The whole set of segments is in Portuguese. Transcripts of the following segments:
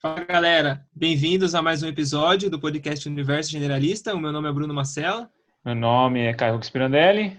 Fala, galera. Bem-vindos a mais um episódio do podcast Universo Generalista. O meu nome é Bruno Marcella. Meu nome é Caio Spirandelli.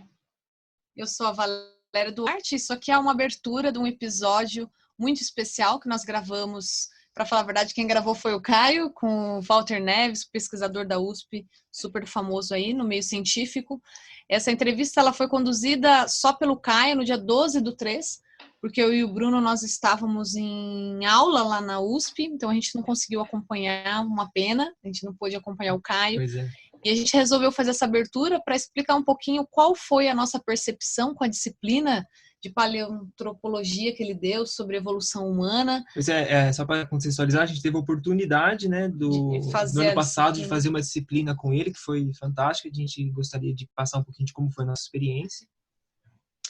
Eu sou a Valéria Duarte. Isso aqui é uma abertura de um episódio muito especial que nós gravamos. Para falar a verdade, quem gravou foi o Caio, com o Walter Neves, pesquisador da USP, super famoso aí no meio científico. Essa entrevista ela foi conduzida só pelo Caio no dia 12/3, porque eu e o Bruno nós estávamos em aula lá na USP, então a gente não conseguiu acompanhar, uma pena, a gente não pôde acompanhar o Caio. Pois é. E a gente resolveu fazer essa abertura para explicar um pouquinho qual foi a nossa percepção com a disciplina de paleoantropologia que ele deu sobre evolução humana. Pois é, só para contextualizar, a gente teve a oportunidade, né, do ano passado de fazer uma disciplina com ele, que foi fantástica. A gente gostaria de passar um pouquinho de como foi a nossa experiência.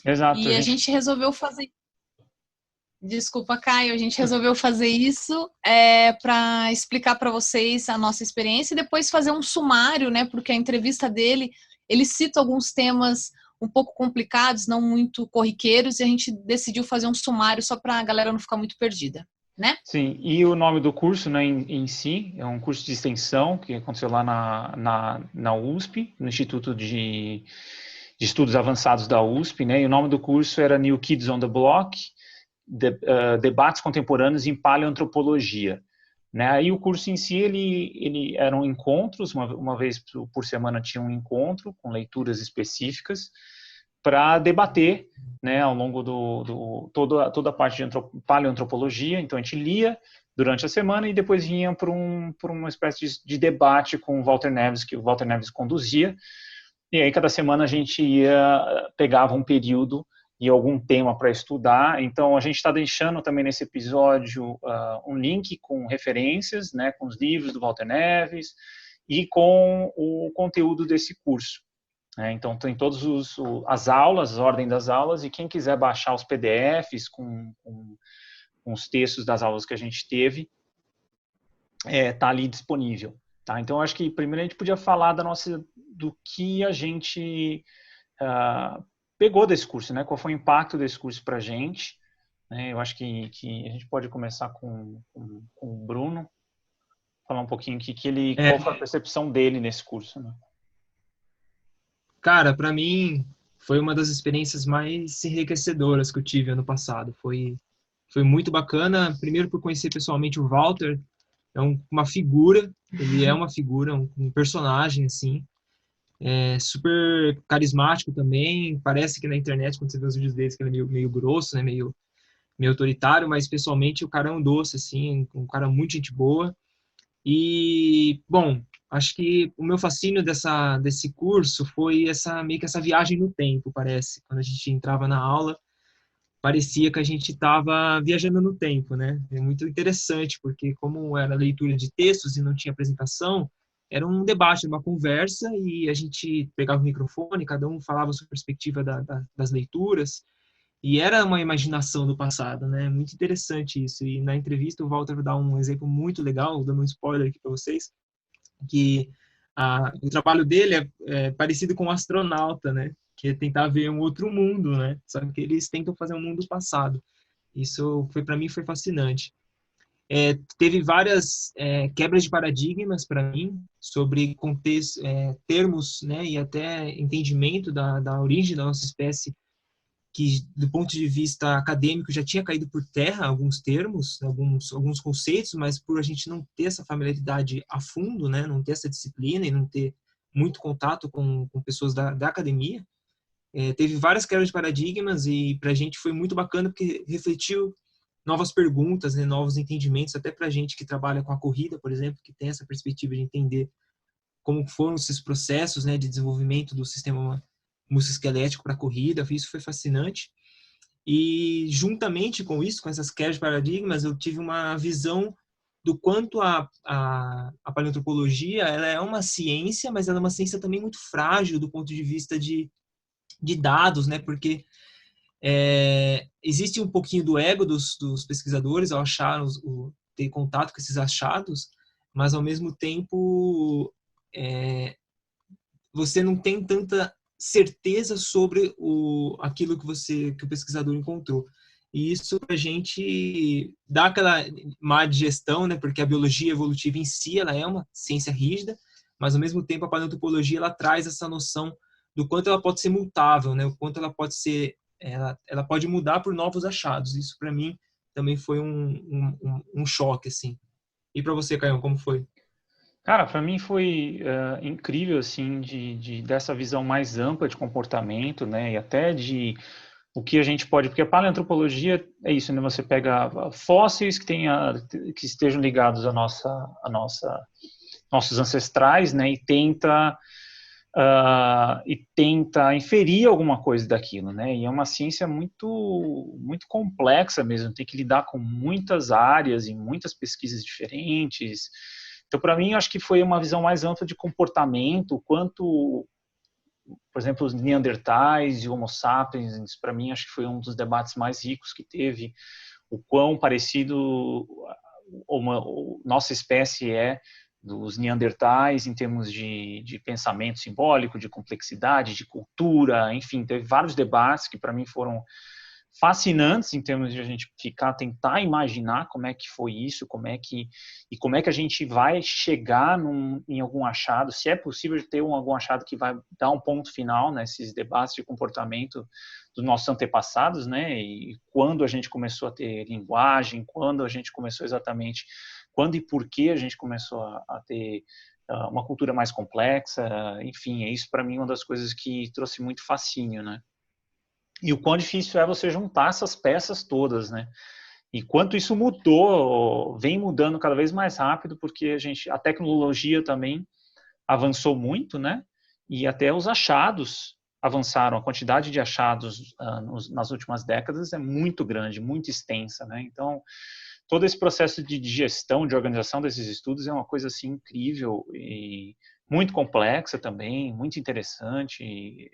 Exato. E a gente resolveu fazer... Desculpa, Caio, a gente resolveu fazer isso para explicar para vocês a nossa experiência e depois fazer um sumário, né? Porque a entrevista dele, ele cita alguns temas um pouco complicados, não muito corriqueiros, e a gente decidiu fazer um sumário só para a galera não ficar muito perdida, né? Sim, e o nome do curso, né, em si, é um curso de extensão que aconteceu lá na USP, no Instituto de Estudos Avançados da USP, né? E o nome do curso era New Kids on the Block, Debates Contemporâneos em Paleoantropologia. Né? Aí o curso em si, ele eram encontros, uma vez por semana tinha um encontro com leituras específicas para debater, né, ao longo toda a parte de paleoantropologia. Então a gente lia durante a semana e depois vinha por uma espécie de debate com o Walter Neves, que o Walter Neves conduzia. E aí cada semana a gente pegava um período e algum tema para estudar. Então, a gente está deixando também nesse episódio um link com referências, né, com os livros do Walter Neves e com o conteúdo desse curso. Então, tem todas as aulas, a ordem das aulas, e quem quiser baixar os PDFs com os textos das aulas que a gente teve, está ali disponível. Tá? Então, acho que primeiro a gente podia falar do que a gente... pegou desse curso, né? Qual foi o impacto desse curso para a gente? Né? Eu acho que a gente pode começar com o Bruno, falar um pouquinho qual foi a percepção dele nesse curso, né? Cara, para mim foi uma das experiências mais enriquecedoras que eu tive ano passado. Foi muito bacana, primeiro por conhecer pessoalmente o Walter. Uma figura, ele é uma figura, um personagem assim. Super carismático também. Parece que na internet, quando você vê os vídeos dele, que ele é meio grosso, né? meio autoritário, mas pessoalmente o cara é um doce, assim, um cara muito gente boa. E, bom, acho que o meu fascínio desse curso foi meio que essa viagem no tempo, parece. Quando a gente entrava na aula, parecia que a gente estava viajando no tempo, né? É muito interessante, porque como era leitura de textos e não tinha apresentação, era um debate, uma conversa, e a gente pegava o microfone, cada um falava a sua perspectiva das leituras, e era uma imaginação do passado, né? Muito interessante isso. E na entrevista o Walter dá um exemplo muito legal, dando um spoiler aqui para vocês, que o trabalho dele é parecido com um astronauta, né? Que é tentar ver um outro mundo, né? Só que eles tentam fazer um mundo passado. Isso para mim foi fascinante. Teve várias quebras de paradigmas para mim sobre contexto, termos, né, e até entendimento da origem da nossa espécie, que do ponto de vista acadêmico já tinha caído por terra alguns termos, alguns conceitos, mas por a gente não ter essa familiaridade a fundo, né, não ter essa disciplina e não ter muito contato com pessoas da academia, teve várias quebras de paradigmas e para a gente foi muito bacana porque refletiu novas perguntas, né, novos entendimentos, até para a gente que trabalha com a corrida, por exemplo, que tem essa perspectiva de entender como foram esses processos, né, de desenvolvimento do sistema musculoesquelético para a corrida. Isso foi fascinante. E juntamente com isso, com essas quebras de paradigmas, eu tive uma visão do quanto a paleoantropologia ela é uma ciência, mas ela é uma ciência também muito frágil do ponto de vista de dados, né? Porque existe um pouquinho do ego dos pesquisadores ao achar ter contato com esses achados, mas ao mesmo tempo você não tem tanta certeza sobre aquilo que o pesquisador encontrou. e isso para a gente dá aquela má digestão, né? Porque a biologia evolutiva em si, ela é uma ciência rígida, mas ao mesmo tempo a paleoantropologia ela traz essa noção do quanto ela pode ser mutável, né? O quanto ela pode ser, ela pode mudar por novos achados. Isso para mim também foi um choque, assim. E para você, Caio, como foi? Cara, para mim foi incrível, assim, dessa visão mais ampla de comportamento, né, e até de o que a gente pode, porque a paleoantropologia é isso, né, você pega fósseis que estejam ligados nossos ancestrais, né, e tenta inferir alguma coisa daquilo, né, e é uma ciência muito, muito complexa mesmo, tem que lidar com muitas áreas e muitas pesquisas diferentes. Então, para mim, eu acho que foi uma visão mais ampla de comportamento, quanto, por exemplo, os Neandertais e Homo sapiens, para mim, acho que foi um dos debates mais ricos que teve, o quão parecido nossa espécie é dos Neandertais em termos de pensamento simbólico, de complexidade, de cultura, enfim, teve vários debates que para mim foram fascinantes em termos de a gente tentar imaginar como é que foi isso, como é que a gente vai chegar em algum achado, se é possível ter algum achado que vai dar um ponto final nesses debates de comportamento dos nossos antepassados, né? E quando a gente começou a ter linguagem, quando a gente começou exatamente, quando e por que a gente começou a ter uma cultura mais complexa, enfim, isso para mim é uma das coisas que trouxe muito fascínio, né? E o quão difícil é você juntar essas peças todas, né? E quanto isso mudou, vem mudando cada vez mais rápido, porque a tecnologia também avançou muito, né? E até os achados avançaram. A quantidade de achados nas últimas décadas é muito grande, muito extensa, né? Então, todo esse processo de gestão, de organização desses estudos é uma coisa assim incrível e muito complexa também, muito interessante.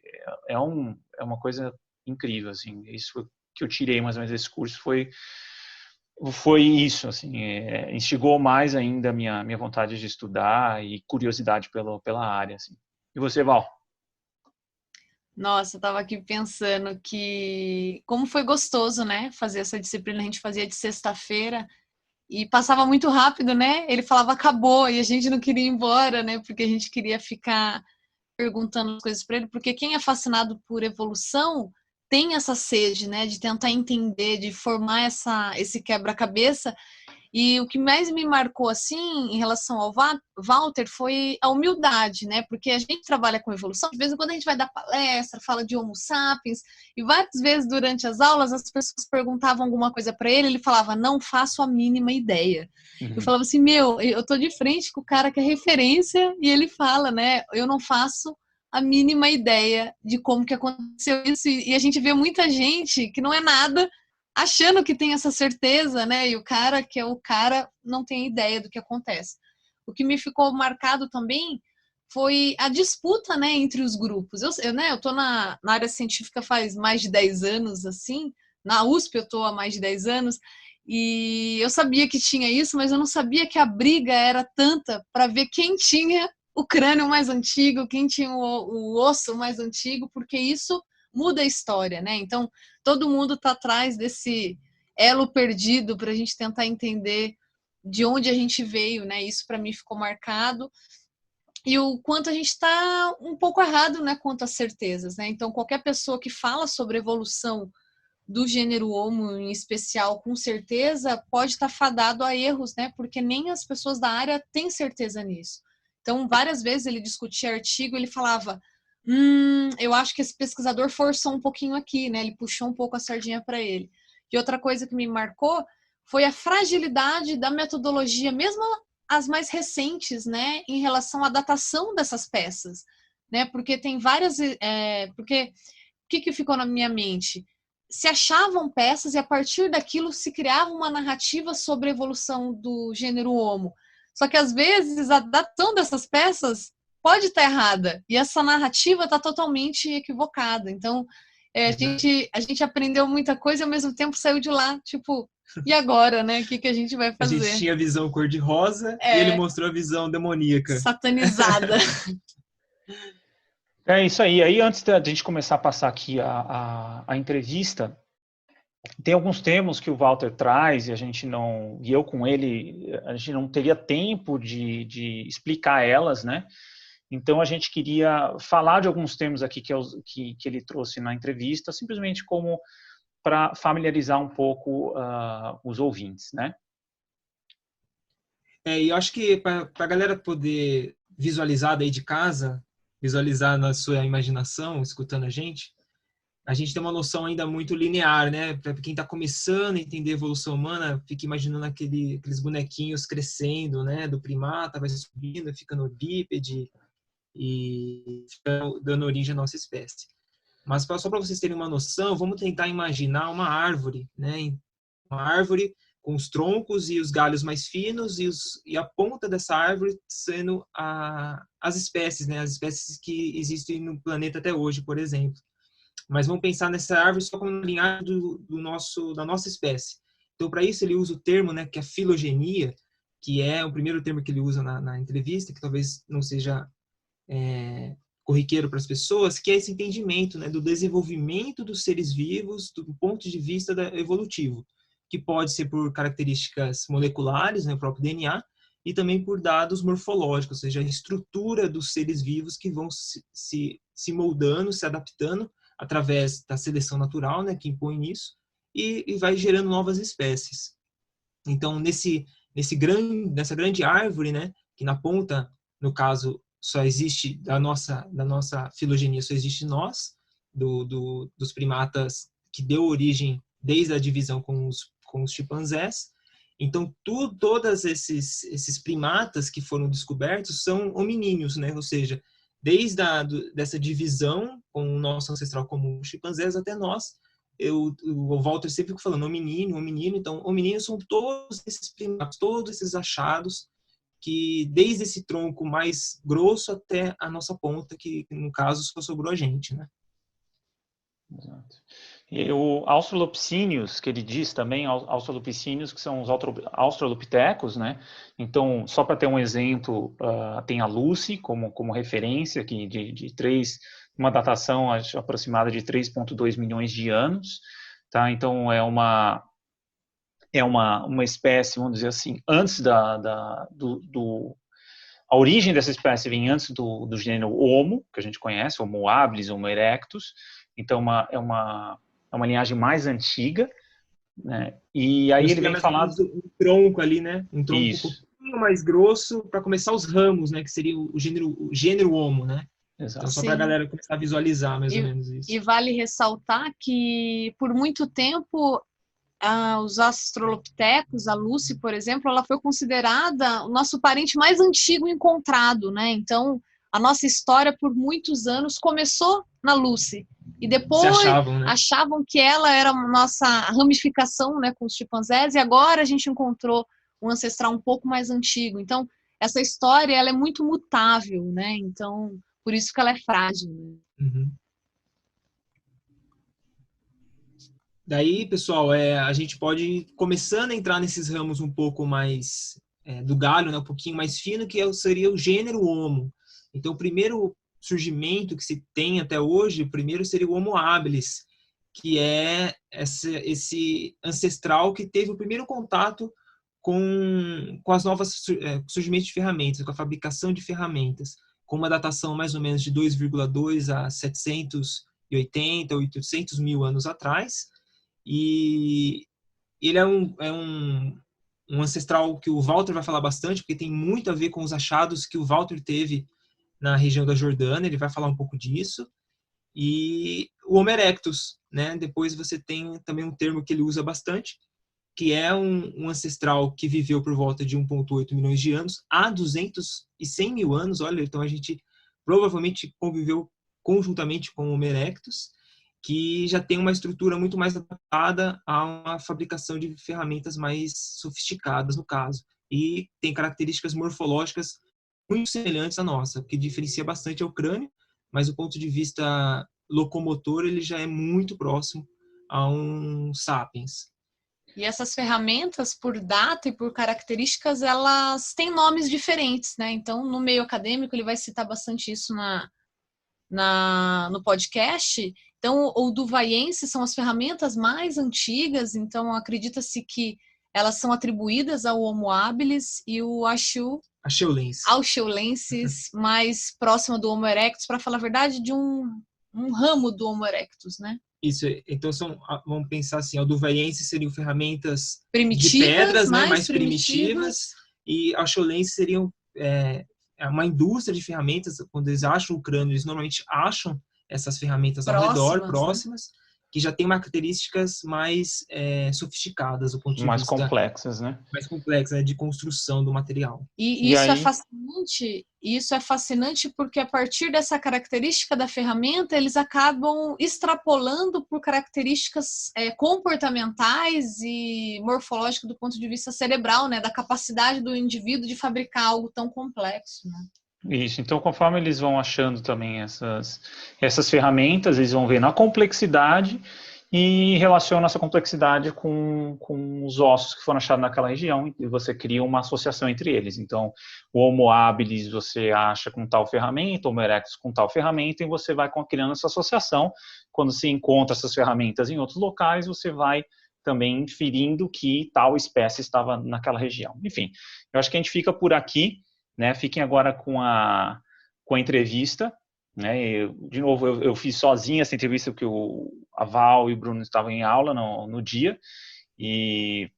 É uma coisa incrível, assim. Isso que eu tirei mais ou menos desse curso foi isso, assim, instigou mais ainda a minha vontade de estudar e curiosidade pela área, assim. E você, Val? Nossa, eu estava aqui pensando que como foi gostoso, né, fazer essa disciplina, a gente fazia de sexta-feira e passava muito rápido, né? Ele falava acabou e a gente não queria ir embora, né? Porque a gente queria ficar perguntando as coisas para ele, porque quem é fascinado por evolução tem essa sede, né, de tentar entender, de formar esse quebra-cabeça. E o que mais me marcou assim em relação ao Walter foi a humildade, né? Porque a gente trabalha com evolução, de vez em quando a gente vai dar palestra, fala de Homo sapiens, e várias vezes durante as aulas as pessoas perguntavam alguma coisa para ele falava: "Não faço a mínima ideia". Eu falava assim: "Meu, eu tô de frente com o cara que é referência e ele fala, né? Eu não faço a mínima ideia de como que aconteceu isso". E a gente vê muita gente que não é nada achando que tem essa certeza, né? E o cara que é o cara não tem ideia do que acontece. O que me ficou marcado também foi a disputa, né, entre os grupos. Eu tô na área científica faz mais de 10 anos, assim, na USP eu tô há mais de 10 anos, e eu sabia que tinha isso, mas eu não sabia que a briga era tanta para ver quem tinha o crânio mais antigo, quem tinha o osso mais antigo, porque isso muda a história, né? Então, todo mundo está atrás desse elo perdido para a gente tentar entender de onde a gente veio, né? Isso para mim ficou marcado. E o quanto a gente está um pouco errado, né, quanto às certezas, né? Então, qualquer pessoa que fala sobre evolução do gênero Homo, em especial, com certeza, pode estar fadado a erros, né? Porque nem as pessoas da área têm certeza nisso. Então, várias vezes ele discutia artigo, ele falava: eu acho que esse pesquisador forçou um pouquinho aqui, né? Ele puxou um pouco a sardinha para ele. E outra coisa que me marcou foi a fragilidade da metodologia, mesmo as mais recentes, né? Em relação à datação dessas peças, né? Porque tem várias... porque o que ficou na minha mente? Se achavam peças e a partir daquilo se criava uma narrativa sobre a evolução do gênero Homo. Só que às vezes a datação dessas peças pode estar errada e essa narrativa está totalmente equivocada. Então a gente aprendeu muita coisa e ao mesmo tempo saiu de lá, tipo, e agora, né? O que a gente vai A fazer? gente tinha a visão cor-de-rosa e ele mostrou a visão demoníaca. Satanizada. É isso aí. Aí, antes da gente começar a passar aqui a entrevista, Tem alguns termos que o Walter traz e eu com ele, a gente não teria tempo de explicar elas, né? Então a gente queria falar de alguns termos aqui que ele trouxe na entrevista, simplesmente como para familiarizar um pouco os ouvintes, né? E eu acho que para a galera poder visualizar daí de casa, visualizar na sua imaginação, escutando a gente tem uma noção ainda muito linear, né? Para quem está começando a entender a evolução humana, fica imaginando aqueles bonequinhos crescendo, né? Do primata, vai subindo, fica no bípede e fica dando origem à nossa espécie. Mas só para vocês terem uma noção, vamos tentar imaginar uma árvore, né? Uma árvore com os troncos e os galhos mais finos e a ponta dessa árvore sendo as espécies, né? As espécies que existem no planeta até hoje, por exemplo. Mas vamos pensar nessa árvore só como uma linhagem da nossa espécie. Então, para isso, ele usa o termo, né, que é a filogenia, que é o primeiro termo que ele usa na entrevista, que talvez não seja corriqueiro para as pessoas, que é esse entendimento, né, do desenvolvimento dos seres vivos do ponto de vista evolutivo, que pode ser por características moleculares, né, o próprio DNA, e também por dados morfológicos, ou seja, a estrutura dos seres vivos que vão se moldando, se adaptando através da seleção natural, né, que impõe isso, e vai gerando novas espécies. Então, nessa grande árvore, né, que na ponta, no caso, só existe da nossa filogenia, só existe nós, dos primatas que deu origem desde a divisão com os chimpanzés. Então, todos esses primatas que foram descobertos são hominíneos, né? Ou seja, desde dessa divisão com o nosso ancestral comum, os chimpanzés, até nós, o Walter sempre fica falando hominídeo, então hominídeos são todos esses primatas, todos esses achados que desde esse tronco mais grosso até a nossa ponta, que no caso só sobrou a gente, né? Exato. E o Australopithecus, que ele diz também, Australopithecus, que são os australopitecos, né? Então, só para ter um exemplo, tem a Lucy como referência, que uma datação aproximada de 3,2 milhões de anos, tá? Então, é uma espécie, vamos dizer assim, antes a origem dessa espécie vem antes do gênero Homo, que a gente conhece, Homo habilis, Homo erectus. Então, é uma linhagem mais antiga, né? E aí ele vem falando um tronco ali, né? Um tronco Isso. um pouquinho mais grosso para começar os ramos, né? Que seria o gênero Homo, né? Exato. Então, só para a galera começar a visualizar mais ou menos isso. E vale ressaltar que, por muito tempo, os australopitecos, a Lucy, por exemplo, ela foi considerada o nosso parente mais antigo encontrado, né? Então, a nossa história, por muitos anos, começou na Lucy. E depois achavam que ela era a nossa ramificação, né, com os chimpanzés, e agora a gente encontrou um ancestral um pouco mais antigo. Então, essa história ela é muito mutável, né? Então, por isso que ela é frágil. Uhum. Daí, pessoal, a gente pode ir começando a entrar nesses ramos um pouco mais do galho, né, um pouquinho mais fino, que seria o gênero Homo. Então, o primeiro surgimento que se tem até hoje, o primeiro seria o Homo habilis, que é esse ancestral que teve o primeiro contato com as novas surgimentos de ferramentas, com a fabricação de ferramentas, com uma datação mais ou menos de 2,2 a 780, 800 mil anos atrás. E ele é um ancestral que o Walter vai falar bastante, porque tem muito a ver com os achados que o Walter teve na região da Jordânia, ele vai falar um pouco disso. E o Homo erectus, né? Depois você tem também um termo que ele usa bastante, que é um ancestral que viveu por volta de 1,8 milhões de anos, há 200 e 100 mil anos, olha, então a gente provavelmente conviveu conjuntamente com o Homo erectus, que já tem uma estrutura muito mais adaptada a uma fabricação de ferramentas mais sofisticadas, no caso. E tem características morfológicas muito semelhantes à nossa. O que diferencia bastante é o crânio, mas do ponto de vista locomotor, ele já é muito próximo a um sapiens. E essas ferramentas, por data e por características, elas têm nomes diferentes, né? Então, no meio acadêmico, ele vai citar bastante isso no podcast, Então, o Duvaiense são as ferramentas mais antigas, então acredita-se que elas são atribuídas ao Homo habilis, e o Auscheulensis mais próximo do Homo erectus, para falar a verdade, de um ramo do Homo erectus, né? Isso, então vamos pensar assim, o Duvaiense seriam ferramentas primitivas, de pedras, né, mais primitivas, e Auscheulense seriam uma indústria de ferramentas. Quando eles acham o crânio, eles normalmente acham essas ferramentas ao redor, próximas, né? Que já tem características mais sofisticadas do ponto de mais vista... complexas, né? Mais complexas, né, de construção do material. E isso é fascinante porque a partir dessa característica da ferramenta, eles acabam extrapolando por características comportamentais e morfológicas do ponto de vista cerebral, né, da capacidade do indivíduo de fabricar algo tão complexo, né? Isso, então conforme eles vão achando também essas ferramentas, eles vão vendo a complexidade e relacionam essa complexidade com os ossos que foram achados naquela região, e você cria uma associação entre eles. Então, o Homo habilis você acha com tal ferramenta, o Homo erectus com tal ferramenta, e você vai criando essa associação. Quando se encontra essas ferramentas em outros locais, você vai também inferindo que tal espécie estava naquela região. Enfim, eu acho que a gente fica por aqui, né? Fiquem agora com a entrevista, né? De novo, eu fiz sozinho essa entrevista porque a Val e o Bruno estavam em aula no dia, e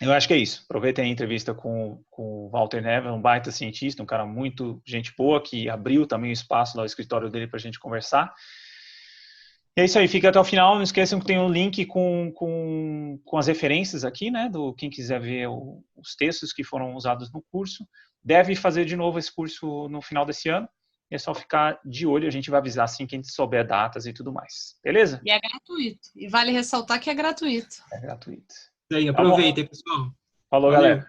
eu acho que é isso. Aproveitem a entrevista com o Walter Neves, um baita cientista, um cara muito gente boa, que abriu também o espaço lá no escritório dele para a gente conversar. E é isso aí, fica até o final. Não esqueçam que tem um link com as referências aqui, né? Do quem quiser ver os textos que foram usados no curso. Deve fazer de novo esse curso no final desse ano. É só ficar de olho, a gente vai avisar assim que a gente souber datas e tudo mais. Beleza? E é gratuito. E vale ressaltar que é gratuito. É gratuito. E aí, aproveitem, pessoal. Falou, Valeu. galera.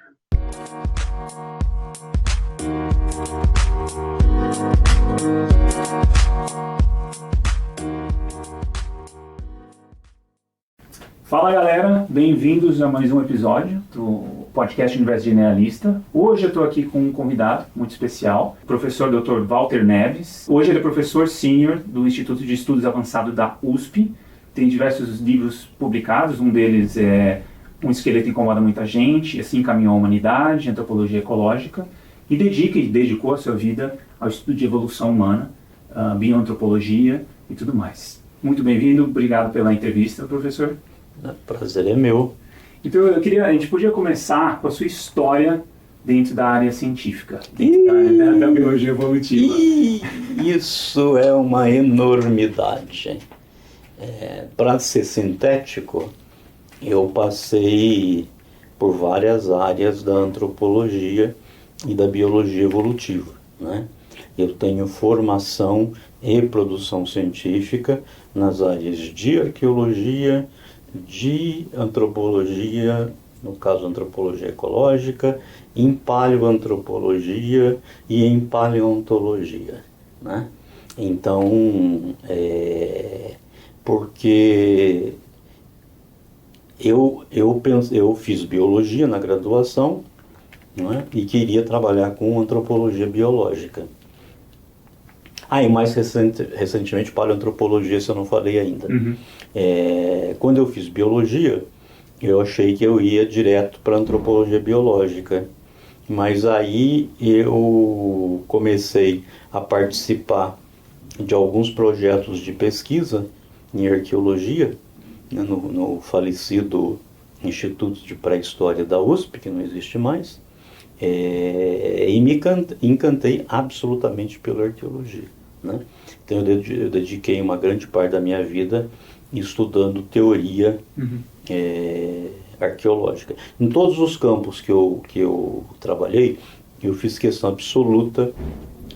Fala, galera, bem-vindos a mais um episódio do podcast Universo Generalista. Hoje eu estou aqui com um convidado muito especial, o professor Dr. Walter Neves. Hoje ele é professor sênior do Instituto de Estudos Avançados da USP, tem diversos livros publicados, um deles é Um Esqueleto Incomoda Muita Gente, Assim Caminhou a Humanidade, Antropologia Ecológica, e dedicou a sua vida ao estudo de evolução humana, bioantropologia e tudo mais. Muito bem-vindo, obrigado pela entrevista, professor. Prazer é meu. Então a gente podia começar com a sua história dentro da área científica, da biologia evolutiva. Isso é uma enormidade. Para ser sintético, eu passei por várias áreas da antropologia e da biologia evolutiva, né? Eu tenho formação e produção científica nas áreas de arqueologia, de antropologia, no caso antropologia ecológica, em paleoantropologia e em paleontologia, né? Então, porque eu fiz biologia na graduação, né, e queria trabalhar com antropologia biológica. E mais recentemente paleoantropologia, isso eu não falei ainda. Uhum. Quando eu fiz biologia, eu achei que eu ia direto para antropologia biológica, mas aí eu comecei a participar de alguns projetos de pesquisa em arqueologia, né, no falecido Instituto de Pré-História da USP, que não existe mais, e me encantei absolutamente pela arqueologia, né? Então eu dediquei uma grande parte da minha vida estudando teoria arqueológica. Em todos os campos que eu trabalhei, eu fiz questão absoluta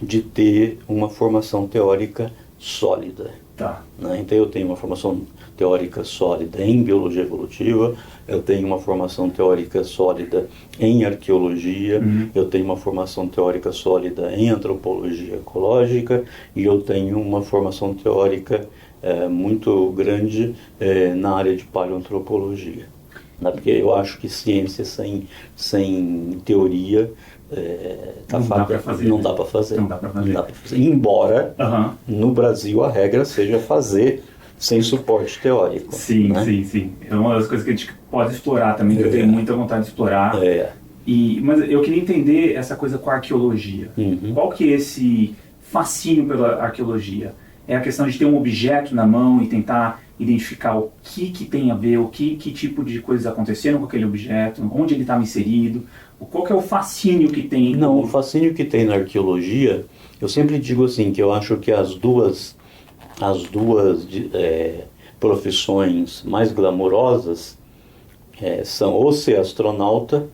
de ter uma formação teórica sólida. Tá. Né? Então eu tenho uma formação teórica sólida em biologia evolutiva, eu tenho uma formação teórica sólida em arqueologia, eu tenho uma formação teórica sólida em antropologia ecológica, e eu tenho uma formação teórica muito grande na área de paleoantropologia. Né? Porque eu acho que ciência sem teoria Não dá para fazer. Não dá para fazer. Embora no Brasil a regra seja fazer sem suporte teórico. Sim, né? sim. É uma das coisas que a gente pode explorar também, que eu tenho muita vontade de explorar. Mas eu queria entender essa coisa com a arqueologia. Qual que é esse fascínio pela arqueologia? É a questão de ter um objeto na mão e tentar identificar o que tem a ver, que tipo de coisas aconteceram com aquele objeto, onde ele estava inserido, qual que é o fascínio que tem? Não, o fascínio que tem na arqueologia, eu sempre digo assim, que eu acho que as duas profissões mais glamurosas são ou ser astronauta,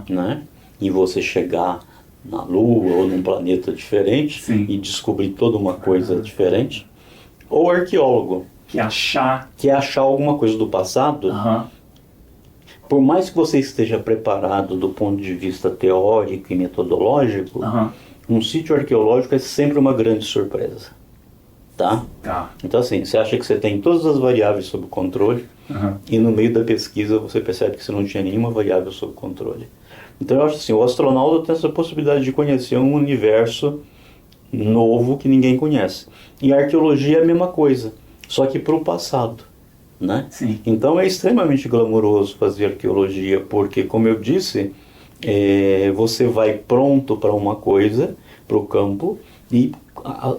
né, e você chegar na Lua ou num planeta diferente e descobrir toda uma coisa diferente, ou arqueólogo, que é achar alguma coisa do passado. Por mais que você esteja preparado do ponto de vista teórico e metodológico, um sítio arqueológico é sempre uma grande surpresa. Tá? Então assim, você acha que você tem todas as variáveis sob controle e no meio da pesquisa você percebe que você não tinha nenhuma variável sob controle. Então eu acho assim, o astronauta tem essa possibilidade de conhecer um universo novo que ninguém conhece. E a arqueologia é a mesma coisa, só que para o passado. Né? Então é extremamente glamouroso fazer arqueologia, porque, como eu disse, você vai pronto para uma coisa, para o campo, e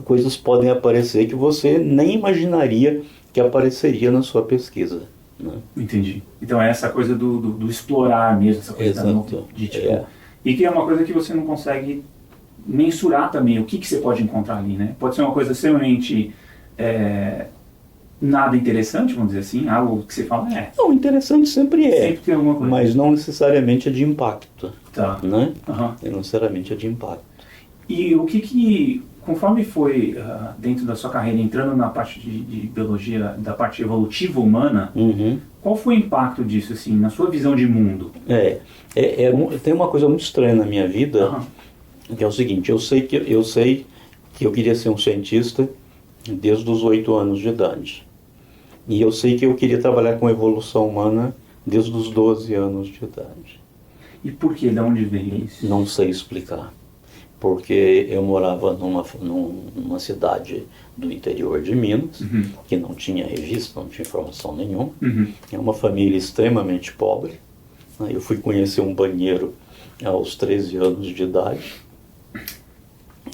coisas podem aparecer que você nem imaginaria que apareceria na sua pesquisa. Né? Entendi. Então é essa coisa do explorar mesmo, essa coisa e que é uma coisa que você não consegue mensurar também, o que você pode encontrar ali, né? Pode ser uma coisa extremamente nada interessante, vamos dizer assim, algo que você fala, Não, interessante sempre é. Sempre tem alguma coisa. Mas não necessariamente é de impacto. Né? Não necessariamente é de impacto. E o que conforme foi dentro da sua carreira, entrando na parte de biologia, da parte evolutiva humana, qual foi o impacto disso, assim, na sua visão de mundo? Tem uma coisa muito estranha na minha vida, que é o seguinte, eu sei que eu queria ser um cientista desde os 8 anos de idade. E eu sei que eu queria trabalhar com evolução humana desde os 12 anos de idade. E por que? De onde veio isso? Não sei explicar. Porque eu morava numa cidade do interior de Minas, que não tinha revista, não tinha informação nenhuma. É uma família extremamente pobre. Eu fui conhecer um banheiro aos 13 anos de idade,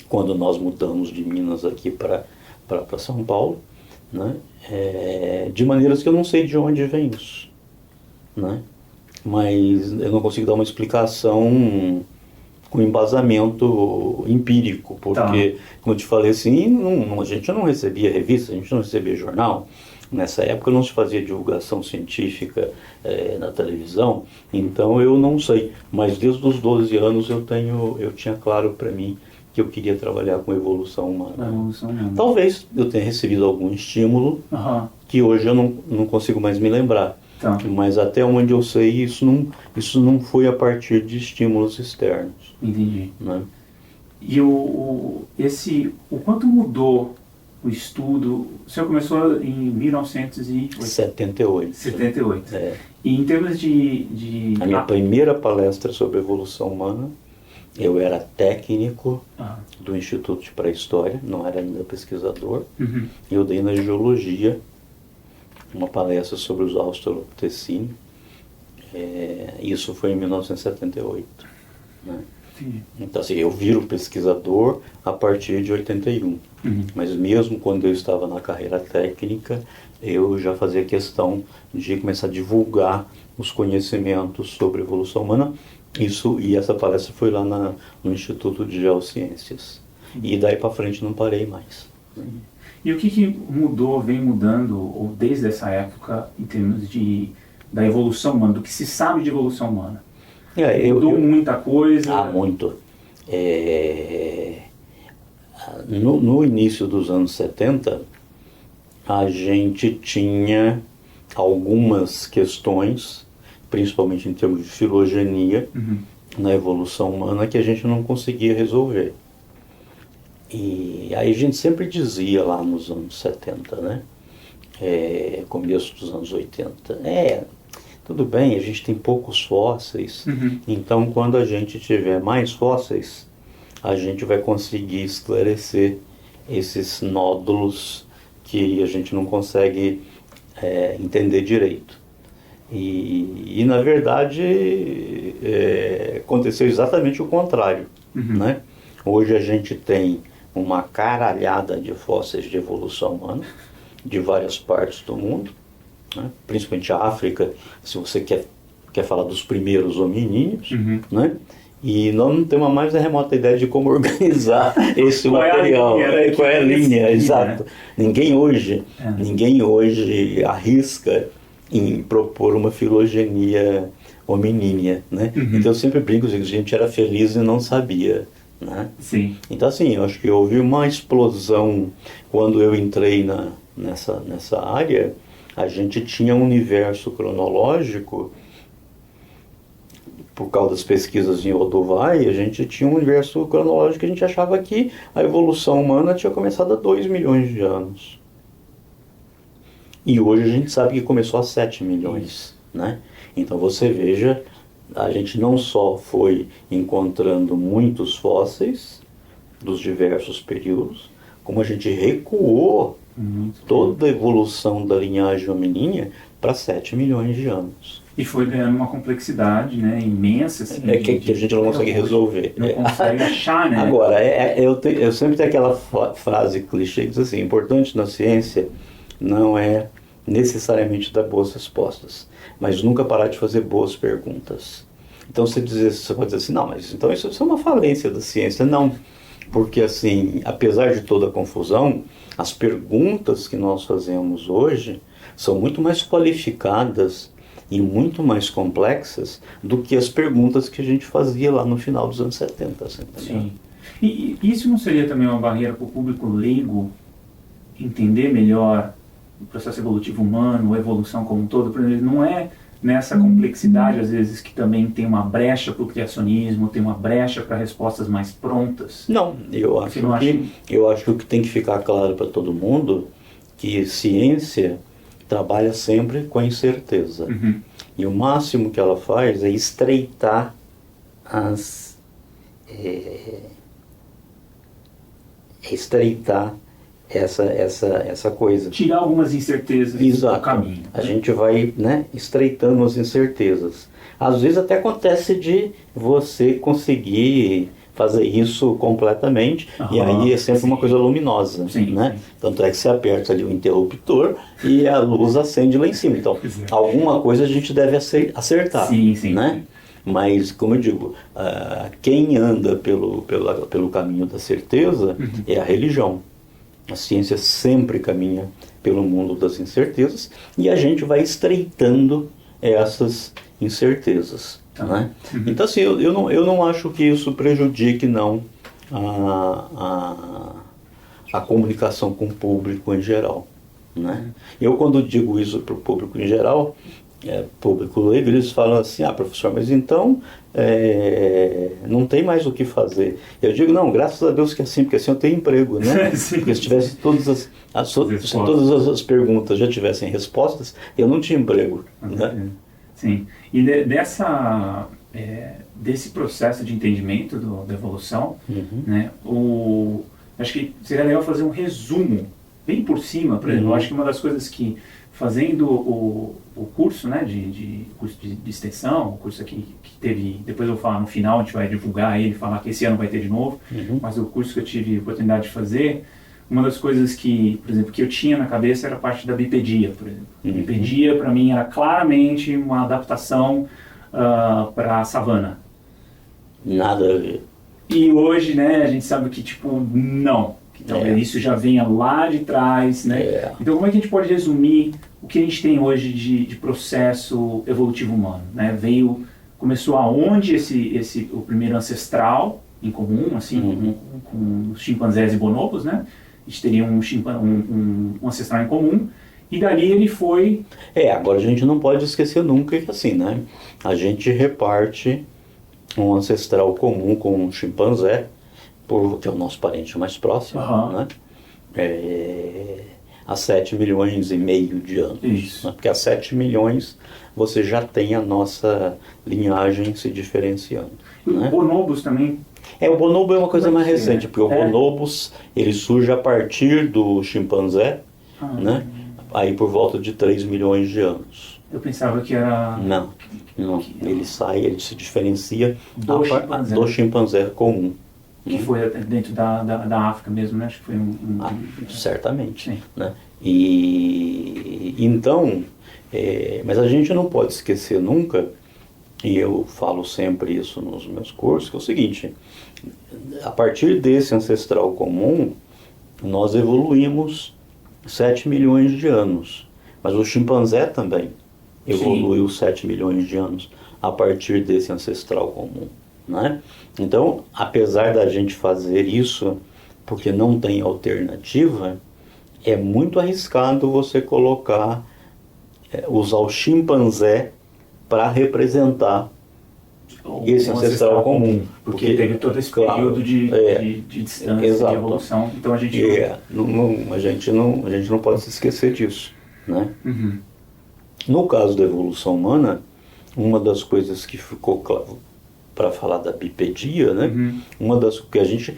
quando nós mudamos de Minas aqui para São Paulo, né? De maneiras que eu não sei de onde vem isso, né? Mas eu não consigo dar uma explicação com embasamento empírico, porque, como eu te falei assim, a gente não recebia revista, a gente não recebia jornal. Nessa época não se fazia divulgação científica na televisão, então eu não sei. Mas desde os 12 anos eu tinha claro para mim que eu queria trabalhar com evolução humana. Talvez eu tenha recebido algum estímulo que hoje eu não consigo mais me lembrar. Mas até onde eu sei, isso não foi a partir de estímulos externos. Entendi. Né? E o quanto mudou o estudo? O senhor começou em 1978. 78. E em termos de... A minha primeira palestra sobre evolução humana, eu era técnico do Instituto de Pré-História, não era ainda pesquisador. Eu dei na geologia uma palestra sobre os australopithecines. Isso foi em 1978. Né? Então, assim, eu viro pesquisador a partir de 81. Mas mesmo quando eu estava na carreira técnica, eu já fazia questão de começar a divulgar os conhecimentos sobre evolução humana. E essa palestra foi lá no Instituto de Geociências. E daí para frente não parei mais. E o que mudou, vem mudando, ou desde essa época, em termos da evolução humana, do que se sabe de evolução humana? Mudou muita coisa? Muito. No início dos anos 70, a gente tinha algumas questões, principalmente em termos de filogenia, na evolução humana, que a gente não conseguia resolver. E aí a gente sempre dizia lá nos anos 70, né? Começo dos anos 80, tudo bem, a gente tem poucos fósseis, então quando a gente tiver mais fósseis, a gente vai conseguir esclarecer esses nódulos que a gente não consegue entender direito. E na verdade, aconteceu exatamente o contrário, né? Hoje a gente tem uma caralhada de fósseis de evolução humana, de várias partes do mundo, né? Principalmente a África, se você quer falar dos primeiros hominíneos, né? E nós não temos a mais remota ideia de como organizar esse material. Qual é a linha, exato. Né? Ninguém hoje arrisca em propor uma filogenia hominínea, né? Então eu sempre brinco, que a gente era feliz e não sabia, né? Sim. Então assim, eu acho que houve uma explosão quando eu entrei nessa área. A gente tinha um universo cronológico. Por causa das pesquisas em Olduvai, a gente tinha um universo cronológico que a gente achava que a evolução humana tinha começado há 2 milhões de anos. E hoje a gente sabe que começou há 7 milhões, né? Então você veja, a gente não só foi encontrando muitos fósseis dos diversos períodos, como a gente recuou toda a evolução da linhagem hominínia para 7 milhões de anos. E foi ganhando uma complexidade, né, imensa. Assim, que a gente não consegue resolver. Não consegue achar, né? Agora, eu sempre tenho aquela frase clichê que diz assim: importante na ciência não é necessariamente dar boas respostas, mas nunca parar de fazer boas perguntas. Então você pode dizer assim, não, mas então isso é uma falência da ciência. Não, porque assim, apesar de toda a confusão, as perguntas que nós fazemos hoje são muito mais qualificadas e muito mais complexas do que as perguntas que a gente fazia lá no final dos anos 70. Assim, sim. E isso não seria também uma barreira para o público leigo entender melhor o processo evolutivo humano, a evolução como um todo? Por exemplo, não é nessa complexidade, às vezes, que também tem uma brecha para o criacionismo, tem uma brecha para respostas mais prontas? Não, eu acho que tem que ficar claro para todo mundo que ciência trabalha sempre com a incerteza. E o máximo que ela faz é estreitar essa coisa. Tirar algumas incertezas do caminho. A gente vai, né, estreitando as incertezas. Às vezes até acontece de você conseguir fazer isso completamente, e aí é sempre uma coisa luminosa, né? Tanto é que você aperta ali o interruptor e a luz acende lá em cima. Então, alguma coisa a gente deve acertar, né? Mas, como eu digo, quem anda pelo caminho da certeza é a religião. A ciência sempre caminha pelo mundo das incertezas e a gente vai estreitando essas incertezas. Né? Então assim, eu não acho que isso prejudique não a comunicação com o público em geral, né? Eu quando digo isso para o público em geral, público leigo, eles falam assim: professor, mas então não tem mais o que fazer. Eu digo, não, graças a Deus que é assim, porque assim eu tenho emprego, né? Porque se tivesse todas as perguntas já tivessem respostas, eu não tinha emprego, né? Sim, e desse processo de entendimento da evolução, né, acho que seria legal fazer um resumo, bem por cima, por exemplo. Eu acho que uma das coisas que, fazendo o curso, né, curso de extensão, o curso aqui que teve, depois eu vou falar no final, a gente vai divulgar ele, falar que esse ano vai ter de novo, mas o curso que eu tive a oportunidade de fazer, uma das coisas que, por exemplo, que eu tinha na cabeça era a parte da bipedia, por exemplo. A bipedia, para mim, era claramente uma adaptação para a savana. Nada a ver. E hoje, né, a gente sabe que, não. Que talvez isso já venha lá de trás, né? Então, como é que a gente pode resumir o que a gente tem hoje de processo evolutivo humano, né? Começou aonde o primeiro ancestral em comum, assim, com os chimpanzés e bonobos, né? A gente teria um ancestral em comum, e dali ele foi... Agora a gente não pode esquecer nunca que assim, né? A gente reparte um ancestral comum com um chimpanzé, que é o nosso parente mais próximo, né? Há 7 milhões e meio de anos. Isso. Né? Porque há 7 milhões você já tem a nossa linhagem se diferenciando. E né? Bonobos também... o bonobo é uma coisa mais recente, porque o bonobos ele surge a partir do chimpanzé né? Aí por volta de 3 milhões de anos. Eu pensava que era... Não. Ele se diferencia do do chimpanzé comum. Que foi dentro da África mesmo, né? Acho que foi certamente. Sim. Né? E então, mas a gente não pode esquecer nunca, e eu falo sempre isso nos meus cursos, que é o seguinte: a partir desse ancestral comum, nós evoluímos 7 milhões de anos. Mas o chimpanzé também evoluiu 7 milhões de anos a partir desse ancestral comum. Né? Então, apesar da gente fazer isso porque não tem alternativa, é muito arriscado você usar o chimpanzé para representar esse ancestral comum. Porque teve todo esse período de distância, exato. de evolução. Então a gente a gente não pode se esquecer disso. Né? Uhum. No caso da evolução humana, uma das coisas que ficou claro para falar da bipedia, né? Uma das que a gente,